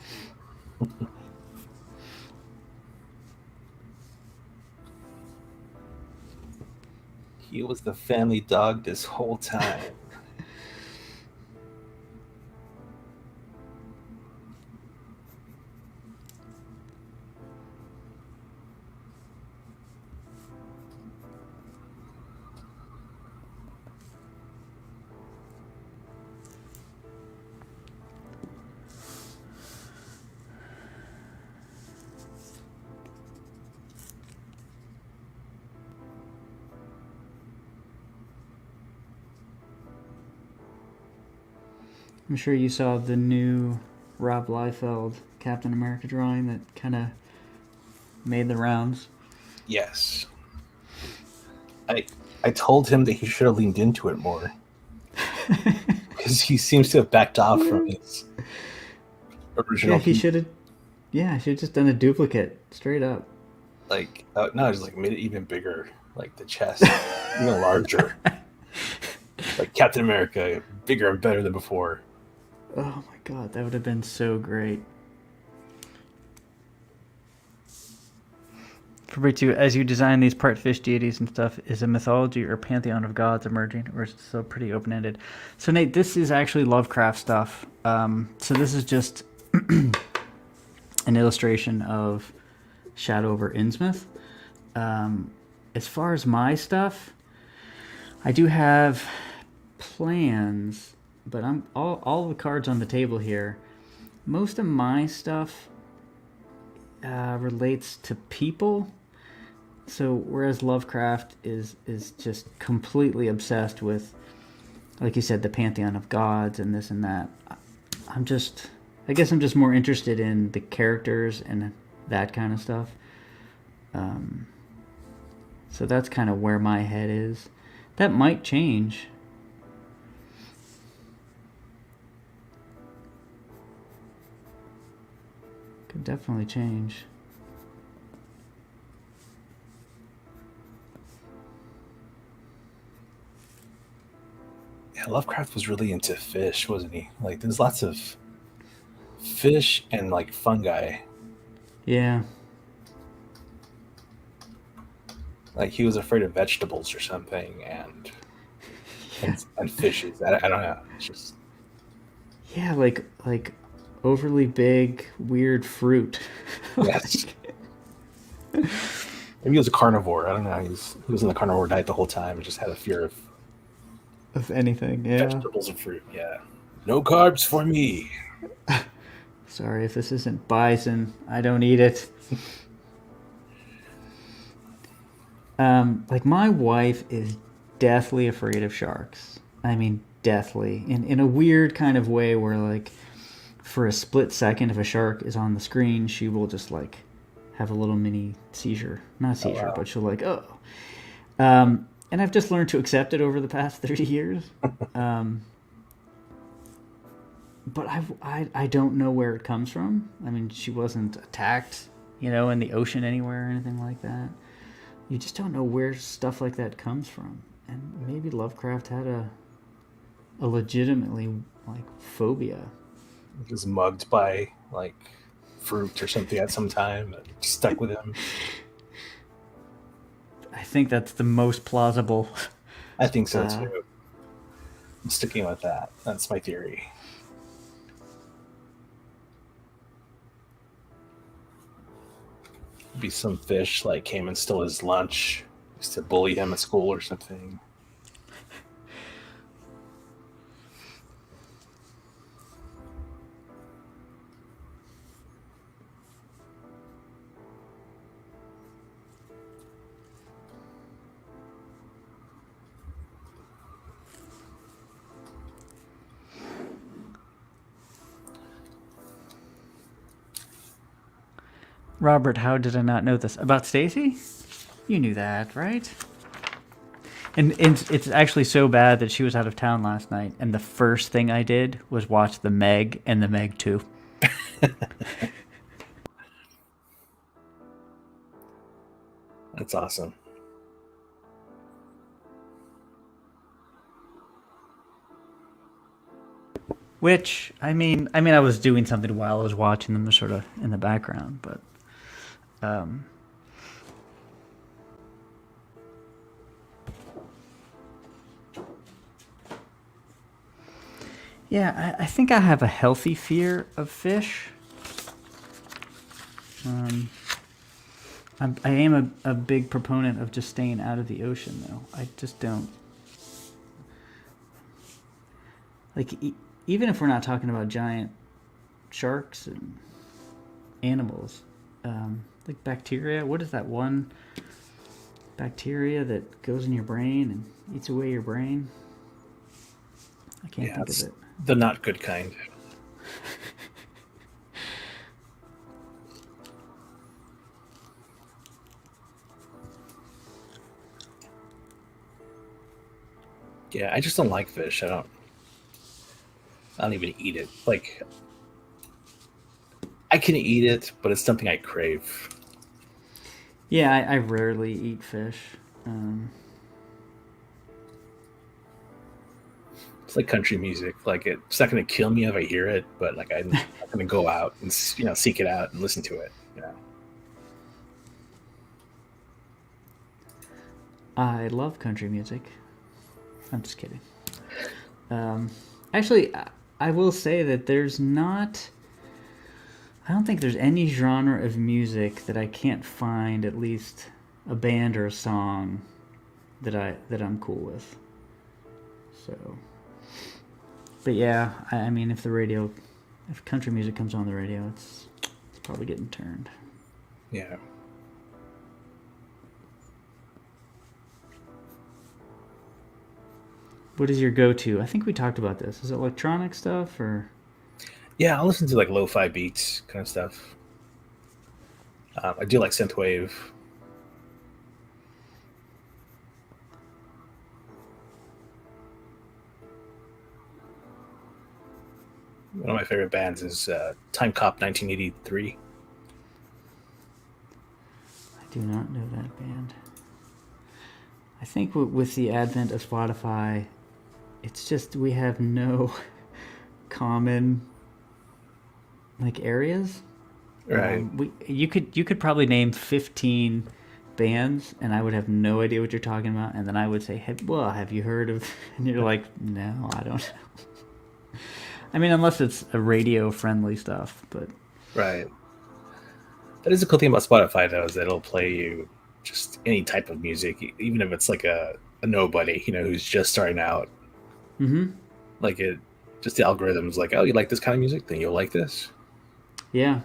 He was the family dog this whole time. I'm sure you saw the new Rob Liefeld Captain America drawing that kind of made the rounds. Yes. I told him that he should have leaned into it more. Because he seems to have backed off from his original. Yeah, he should have. Yeah, should have just done a duplicate straight up. Like, no, he's like made it even bigger, like the chest, even larger. Like Captain America, bigger and better than before. Oh my god, that would have been so great. Fabrizio, as you design these part fish deities and stuff, is a mythology or pantheon of gods emerging, or is it still pretty open-ended? So Nate, this is actually Lovecraft stuff. So this is just an illustration of Shadow over Innsmouth. As far as my stuff, I do have plans, but I'm all the cards on the table here. Most of my stuff relates to people. So whereas Lovecraft is just completely obsessed with, like you said, the pantheon of gods and this and that, I guess I'm just more interested in the characters and that kind of stuff. So that's kind of where my head is. That might change. Could definitely change. Yeah, Lovecraft was really into fish, wasn't he? Like, there's lots of fish and like fungi. Yeah. Like he was afraid of vegetables or something, and fishes. I don't know. It's just Yeah, like overly big, weird fruit. yes. Maybe he was a carnivore. I don't know. He was in the carnivore diet the whole time and just had a fear of Of anything, yeah. vegetables and fruit. Yeah, no carbs for me. Sorry if this isn't bison. I don't eat it. Like my wife is deathly afraid of sharks. I mean, deathly. In a weird kind of way where like for a split second if a shark is on the screen, she will just like have a little mini seizure. Not a Oh seizure, wow. but she'll like, oh. And I've just learned to accept it over the past 30 years. Um, but I don't know where it comes from. I mean, she wasn't attacked, in the ocean anywhere or anything like that. You just don't know where stuff like that comes from. And maybe Lovecraft had a legitimately like phobia. He was mugged by like fruit or something at some time that stuck with him. I think that's the most plausible. I think so Uh, too. I'm sticking with that. That's my theory. Be some fish like came and stole his lunch, used to bully him at school or something. Robert, how did I not know this about Stacy? You knew that, right? And it's actually so bad that she was out of town last night, and the first thing I did was watch The Meg and The Meg 2. That's awesome. Which I was doing something while I was watching them, sort of in the background, but um, yeah, I think I have a healthy fear of fish. Um, I am a big proponent of just staying out of the ocean, though. I just don't like even if we're not talking about giant sharks and animals, like bacteria. What is that one bacteria that goes in your brain and eats away your brain? I can't Yeah, think of it's it. the not good kind. Yeah, I just don't like fish. I don't even eat it. Like I can eat it, but it's something I crave. Yeah, I rarely eat fish. Um, It's like country music. Like it's not going to kill me if I hear it, but like I'm not going to go out and seek it out and listen to it. I love country music. I'm just kidding. Um, Actually, I will say that there's not. I don't think there's any genre of music that I can't find at least a band or a song that I'm cool with. So, but yeah, I mean, if country music comes on the radio, it's probably getting turned. Yeah. What is your go-to? I think we talked about this. Is it electronic stuff or? Yeah, I'll listen to like lo-fi beats kind of stuff. I do like synthwave. One of my favorite bands is Time Cop 1983. I do not know that band. I think with the advent of Spotify it's just we have no common like areas. Right. You could probably name 15 bands, and I would have no idea what you're talking about. And then I would say, hey, well, have you heard of? And you're like, no, I don't know. I mean, unless it's a radio friendly stuff, but Right. That is a cool thing about Spotify, though, is that it'll play you just any type of music, even if it's like a nobody, who's just starting out. mm-hmm. Like it, just the algorithms, like, oh, you like this kind of music, then you'll like this. Yeah.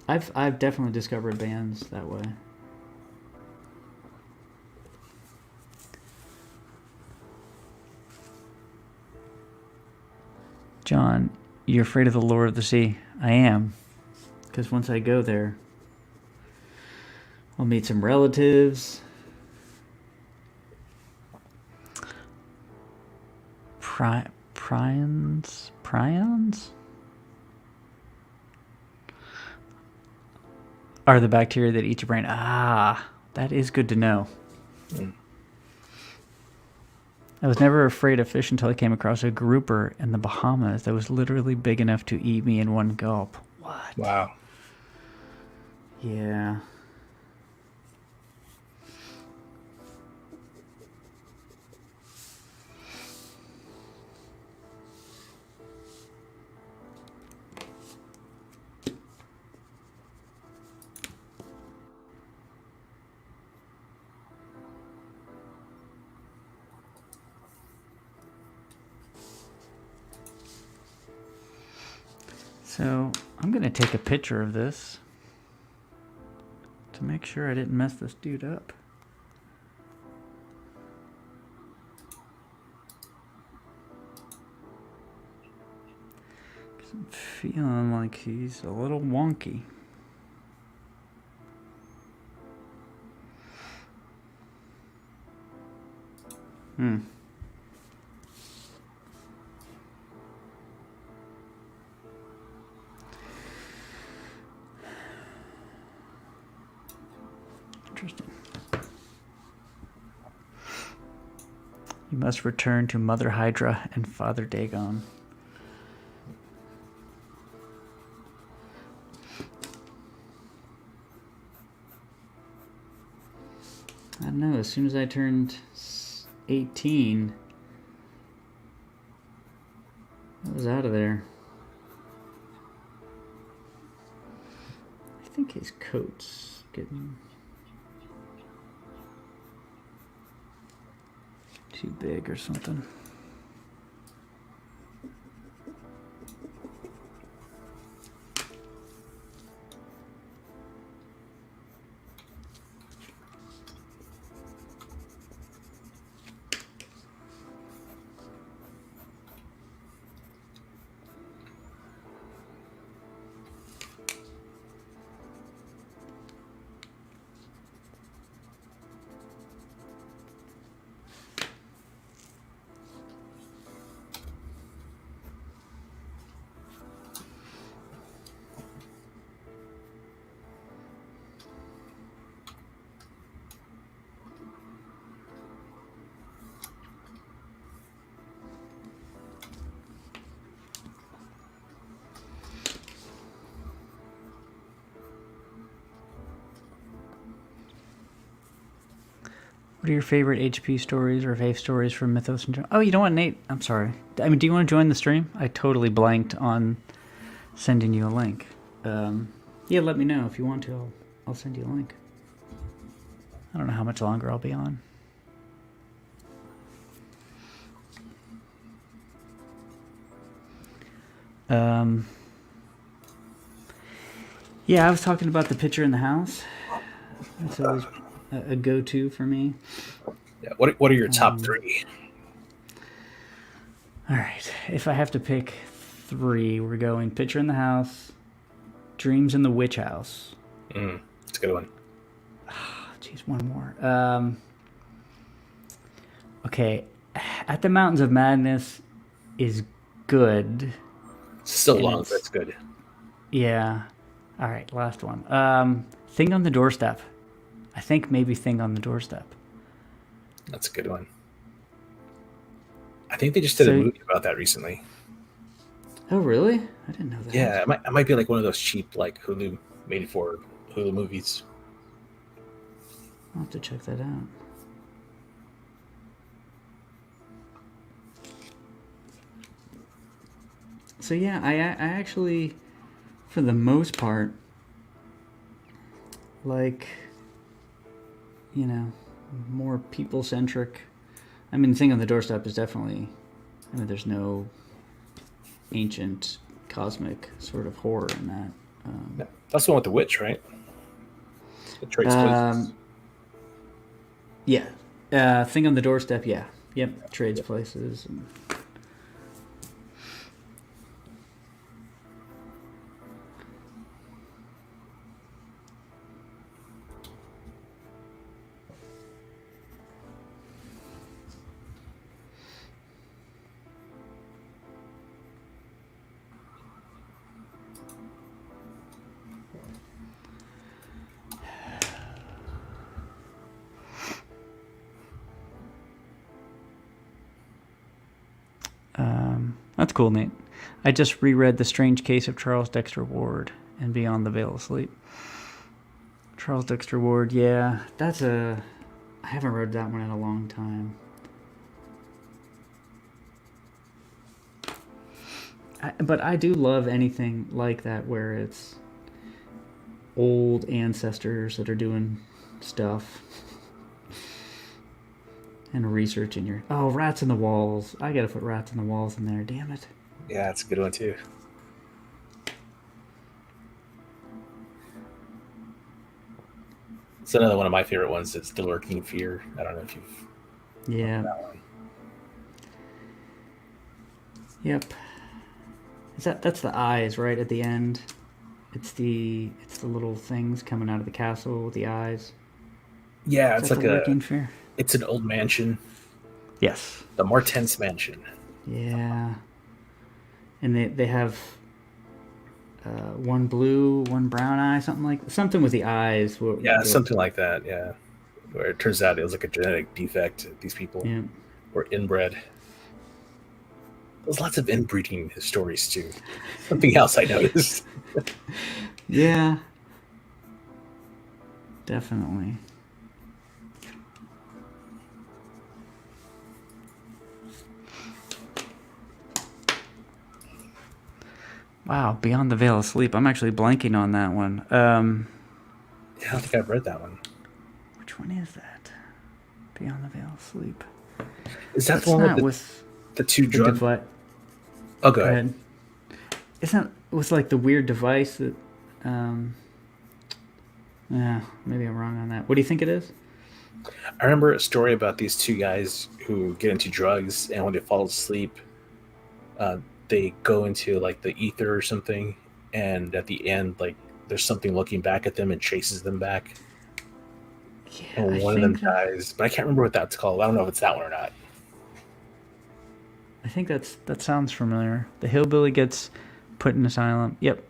I've definitely discovered bands that way. John, you're afraid of the lure of the sea. I am. Because once I go there, I'll meet some relatives. Prions? Prions? Are the bacteria that eat your brain. Ah, that is good to know. Mm. I was never afraid of fish until I came across a grouper in the Bahamas that was literally big enough to eat me in one gulp. What? Wow. Yeah. So I'm going to take a picture of this to make sure I didn't mess this dude up. Cause I'm feeling like he's a little wonky. Interesting. You must return to Mother Hydra and Father Dagon. I don't know, as soon as I turned 18, I was out of there. I think his coat's getting too big or something. What are your favorite HP stories or Faith stories from Mythos and John? Oh, you know what, Nate? I'm sorry. I mean, do you want to join the stream? I totally blanked on sending you a link. Yeah, let me know if you want to. I'll send you a link. I don't know how much longer I'll be on. Yeah, I was talking about the picture in the house. That's always a go-to for me. Yeah. What are your top three? All right. If I have to pick three, we're going Picture in the House, Dreams in the Witch House. That's a good one. Jeez, one more. Okay. At the Mountains of Madness is good. It's still And long, it's- but it's good. Yeah. All right, last one. Thing on the Doorstep. I think maybe Thing on the Doorstep. That's a good one. I think they just did a So, movie about that recently. oh really? I didn't know that. Yeah, it might be like one of those cheap like Hulu made for Hulu movies. I'll have to check that out. So yeah, I actually, for the most part, like, you know, more people centric. I mean, Thing on the Doorstep is definitely. I mean, there's no ancient cosmic sort of horror in that. Yeah. That's the one with the witch, right? It trades places. Um, yeah, Thing on the Doorstep. Yeah, yep. Trades places. And... That's cool, Nate. I just reread The Strange Case of Charles Dexter Ward and Beyond the Veil of Sleep. Charles Dexter Ward, yeah, that's a. I haven't read that one in a long time. But I do love anything like that where it's old ancestors that are doing stuff and researching your. Oh, Rats in the Walls. I gotta put Rats in the Walls in there. Damn it. Yeah, it's a good one too. It's another one of my favorite ones. It's The Lurking Fear. I don't know if you've Yeah. that one. Yep. That's the eyes right at the end? It's the little things coming out of the castle with the eyes. Yeah, Is it's that like the Lurking Fear? it's an old mansion, Yes. the Mortense mansion. Yeah. And they have one blue, one brown eye, something with the eyes. Yeah, something like that. Yeah, where it turns out it was like a genetic defect. These people Yeah. were inbred. There's lots of inbreeding stories too. Something else I noticed. Yeah. Definitely. Wow, Beyond the Veil of Sleep. I'm actually blanking on that one. Yeah, I don't think I've read that one. Which one is that? Beyond the Veil of Sleep. Is that That's the one not with the two the drug? device. Oh, go ahead. Isn't that with like the weird device that? Yeah, maybe I'm wrong on that. What do you think it is? I remember a story about these two guys who get into drugs, and when they fall asleep, uh, they go into like the ether or something, and at the end, like there's something looking back at them and chases them back, Yeah, and I one of them think that. dies. But I can't remember what that's called. I don't know if it's that one or not. I think that sounds familiar. The hillbilly gets put in asylum. Yep,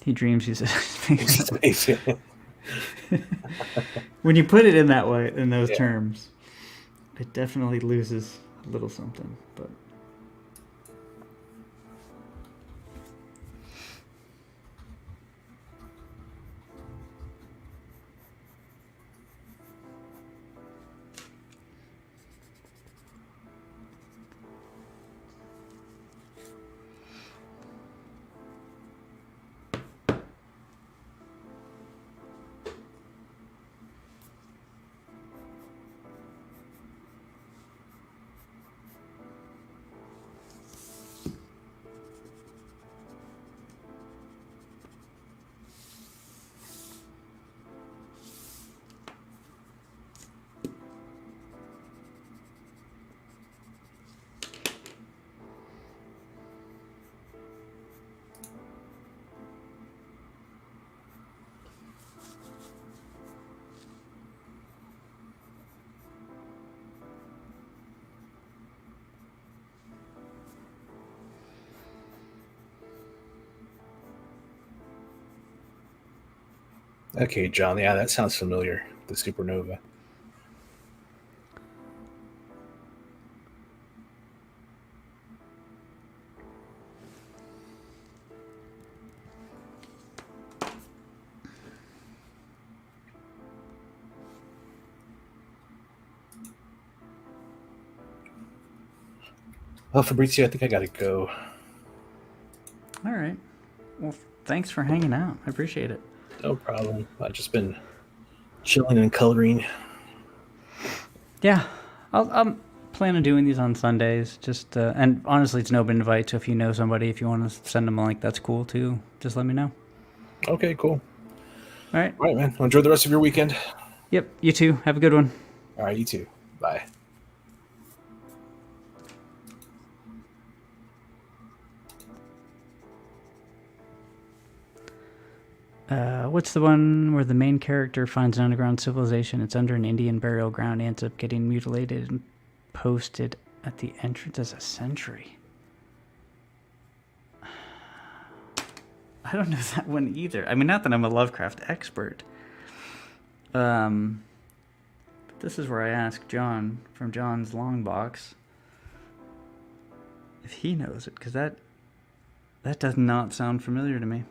he dreams he's. It's amazing. When you put it in that way, in those Yeah. terms, it definitely loses a little something. But Okay, John. Yeah, that sounds familiar. The supernova. Well, Fabrizio, I think I gotta go. All right. Well, thanks for hanging out. I appreciate it. No problem. I've just been chilling and coloring. Yeah, I'm planning on doing these on Sundays. Just and honestly, it's an open invite. So if you know somebody, if you want to send them a link, that's cool too. Just let me know. Okay, cool. All right. All right, man. Well, enjoy the rest of your weekend. Yep. You too. Have a good one. All right, you too. Bye. What's the one where the main character finds an underground civilization? It's under an Indian burial ground. Ends up getting mutilated and posted at the entrance as a sentry. I don't know that one either. I mean, not that I'm a Lovecraft expert. But this is where I ask John from John's Long Box if he knows it, because that does not sound familiar to me.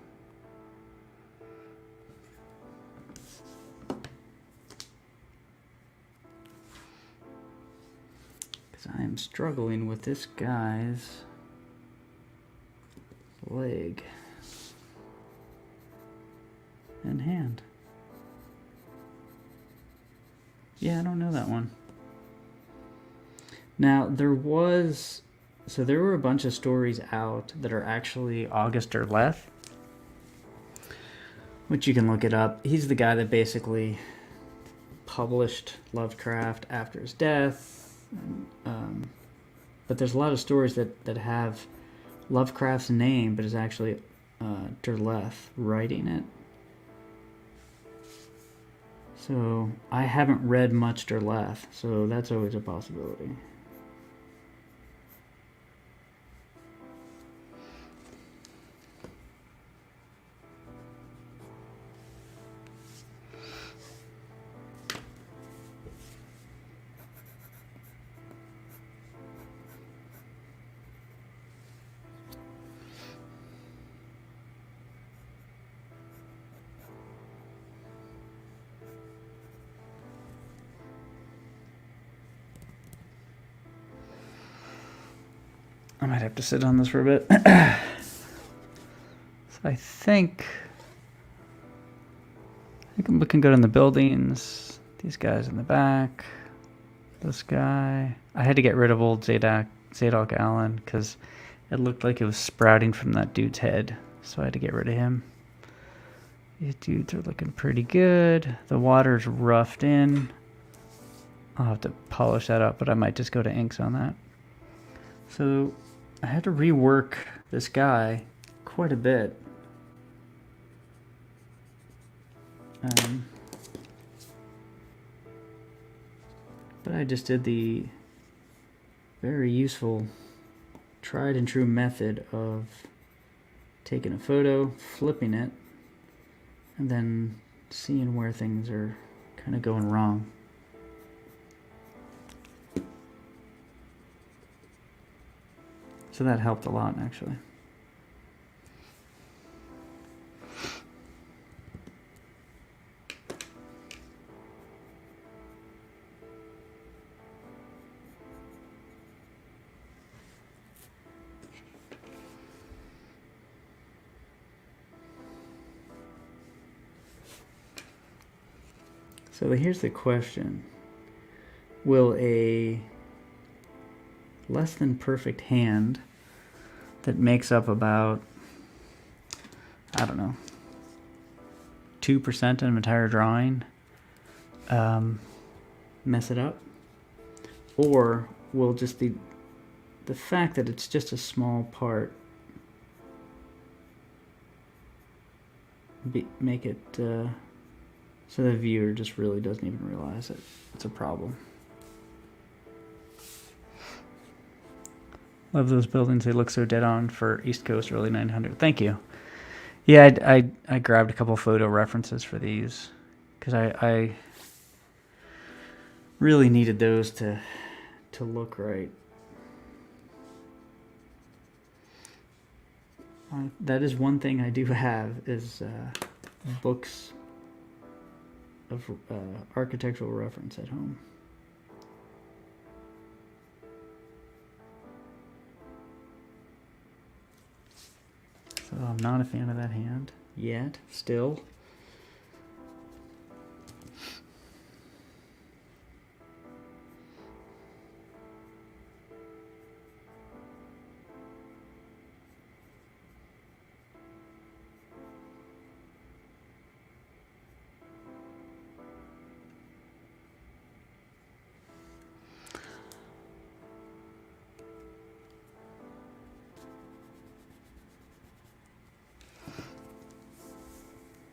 Because I am struggling with this guy's leg and hand. Yeah, I don't know that one. Now, there were a bunch of stories out that are actually August Derleth, which you can look it up. He's the guy that basically published Lovecraft after his death. But there's a lot of stories that have Lovecraft's name, but is actually Derleth writing it. So I haven't read much Derleth, so that's always a possibility. I might have to sit on this for a bit. So I think I'm looking good on the buildings. These guys in the back. This guy. I had to get rid of old Zadok Allen because it looked like it was sprouting from that dude's head. So I had to get rid of him. These dudes are looking pretty good. The water's roughed in. I'll have to polish that up, but I might just go to inks on that. So I had to rework this guy quite a bit. But I just did the very useful tried and true method of taking a photo, flipping it, and then seeing where things are kind of going wrong. So that helped a lot, actually. So here's the question. Will a less than perfect hand that makes up about, I don't know, 2% of an entire drawing mess it up? Or will just the fact that it's just a small part make it so the viewer just really doesn't even realize it. It's a problem. Love those buildings. They look so dead on for East Coast early 900. Thank you. Yeah, I grabbed a couple photo references for these because I really needed those to look right. That is one thing I do have is books of architectural reference at home. I'm not a fan of that hand yet, still.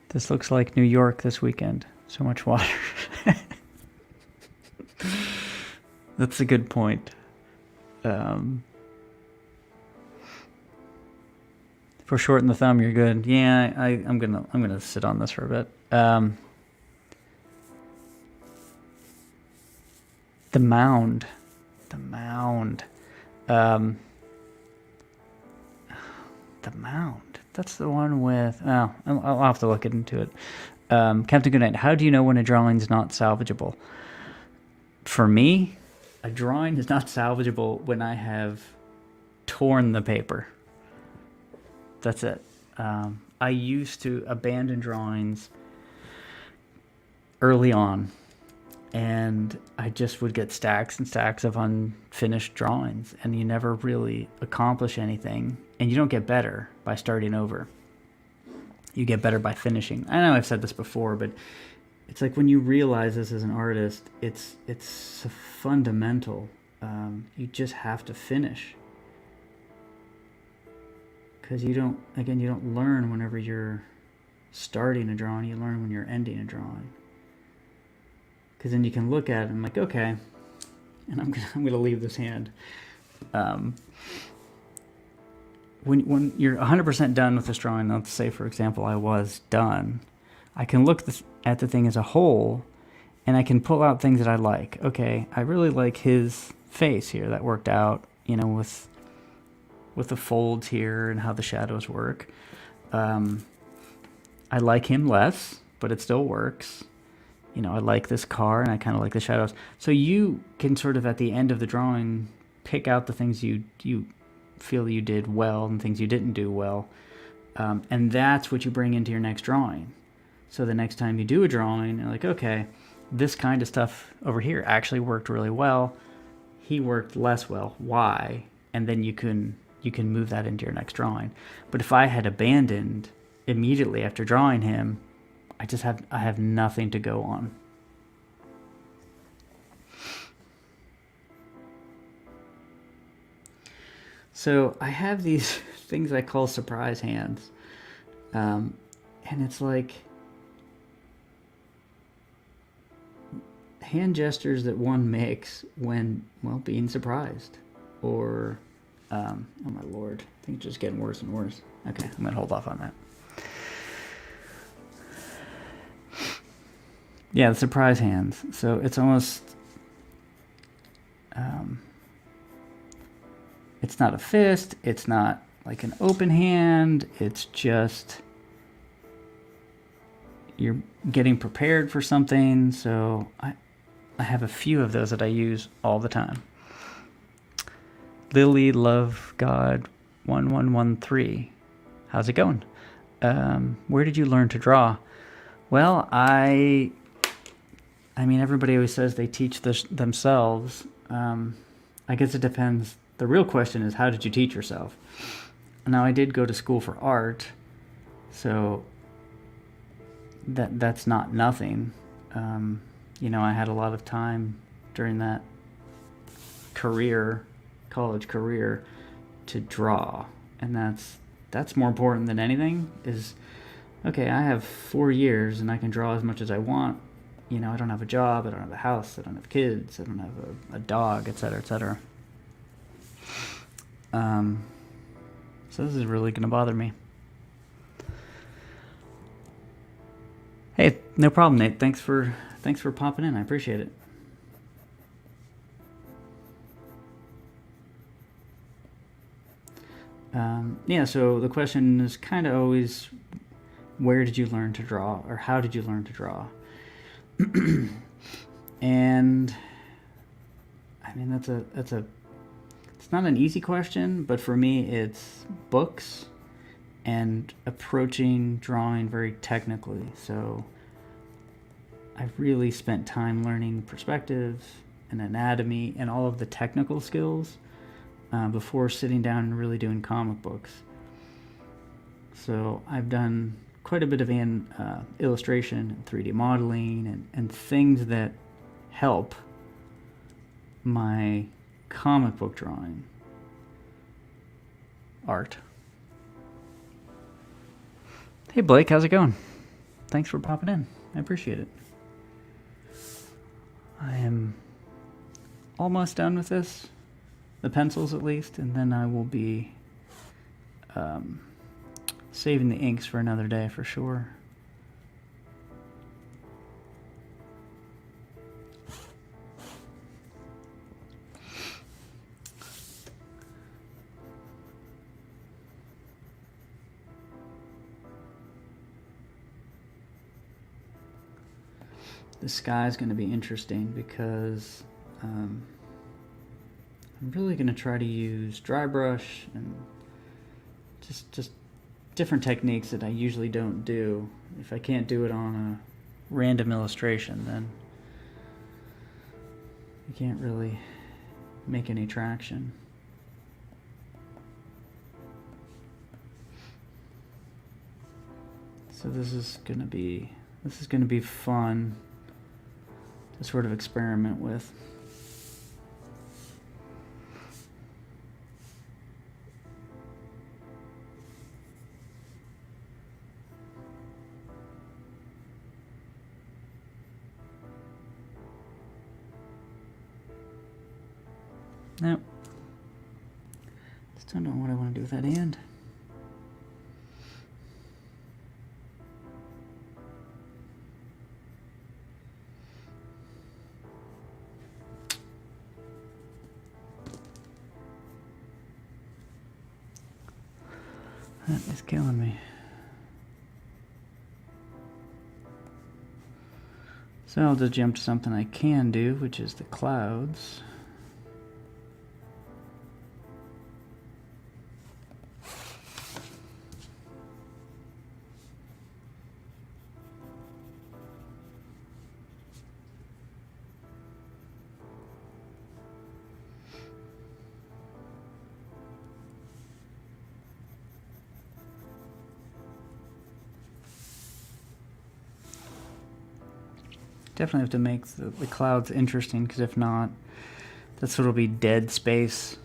This looks like New York this weekend. So much water. That's a good point. For shorten the thumb, you're good. Yeah, I'm gonna sit on this for a bit. The mound. The mound. The mound. That's the one with... Oh, I'll have to look into it. Captain Goodnight, how do you know when a drawing's not salvageable? For me, a drawing is not salvageable when I have torn the paper. That's it. I used to abandon drawings early on, and I just would get stacks and stacks of unfinished drawings, and you never really accomplish anything, and you don't get better by starting over. You get better by finishing. I know I've said this before, but it's like when you realize this as an artist, it's fundamental. You just have to finish. Because you don't learn whenever you're starting a drawing, you learn when you're ending a drawing. Because then you can look at it and like, okay, and I'm gonna leave this hand. When you're 100% done with this drawing, let's say for example I was done, I can look at the thing as a whole, and I can pull out things that I like. Okay, I really like his face here. That worked out, with the folds here and how the shadows work. I like him less, but it still works. I like this car, and I kind of like the shadows. So you can sort of, at the end of the drawing, pick out the things you feel you did well and things you didn't do well. And that's what you bring into your next drawing. So the next time you do a drawing, you're like, okay, this kind of stuff over here actually worked really well. He worked less well. Why? And then you can move that into your next drawing. But if I had abandoned immediately after drawing him, I have nothing to go on. So I have these things I call surprise hands. And it's like hand gestures that one makes when, being surprised. Or, oh my lord, I think it's just getting worse and worse. Okay, I'm gonna hold off on that. Yeah, the surprise hands. So it's almost, it's not a fist, it's not like an open hand, it's just, you're getting prepared for something. So I have a few of those that I use all the time. Lily Love God 1113. How's it going? Where did you learn to draw? Well, I mean, everybody always says they teach this themselves. I guess it depends. The real question is, how did you teach yourself? Now, I did go to school for art, so that's not nothing. I had a lot of time during that college career, to draw, and that's more important than anything. Is, okay, I have 4 years and I can draw as much as I want. I don't have a job, I don't have a house, I don't have kids, I don't have a dog, etc., etc. So this is really going to bother me. Hey, no problem, Nate. Thanks for popping in. I appreciate it. Yeah, so the question is kind of always, where did you learn to draw, or how did you learn to draw? And I mean, it's not an easy question, but for me it's books and approaching drawing very technically. So I've really spent time learning perspective and anatomy and all of the technical skills before sitting down and really doing comic books. So I've done quite a bit of illustration and 3D modeling and things that help my comic book drawing art. Hey Blake, how's it going? Thanks for popping in. I appreciate it. I am almost done with this, the pencils at least, and then I will be saving the inks for another day for sure. The sky is going to be interesting because I'm really going to try to use dry brush and just different techniques that I usually don't do. If I can't do it on a random illustration, then you can't really make any traction. So this is going to be fun to sort of experiment with. Nope. Just don't know what I want to do with that end. That is killing me. So I'll just jump to something I can do, which is the clouds. Definitely have to make the clouds interesting, because if not, that's what will be dead space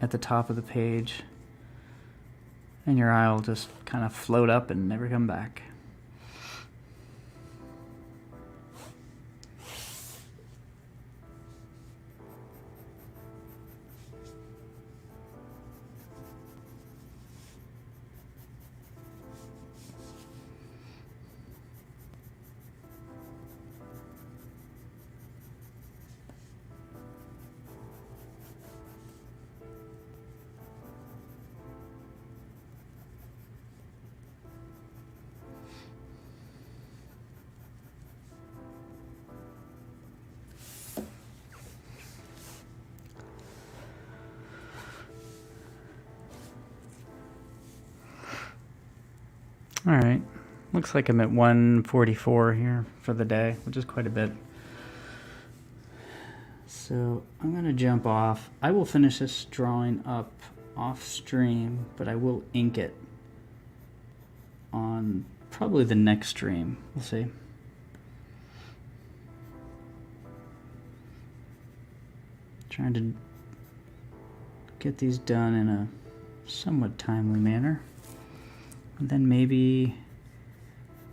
at the top of the page, and your eye will just kind of float up and never come back. All right, looks like I'm at 144 here for the day, which is quite a bit. So I'm gonna jump off. I will finish this drawing up off stream, but I will ink it on probably the next stream. We'll see. Trying to get these done in a somewhat timely manner. And then maybe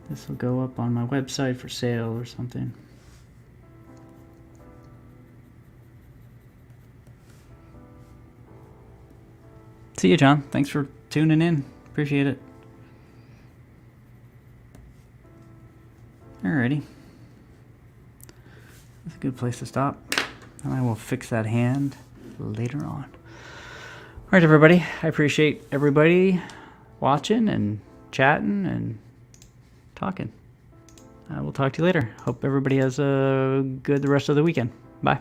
this will go up on my website for sale or something. See you, John. Thanks for tuning in. Appreciate it. Alrighty. That's a good place to stop. And I will fix that hand later on. Alright, everybody. I appreciate everybody watching and chatting and talking. I will talk to you later. Hope everybody has a good the rest of the weekend. Bye.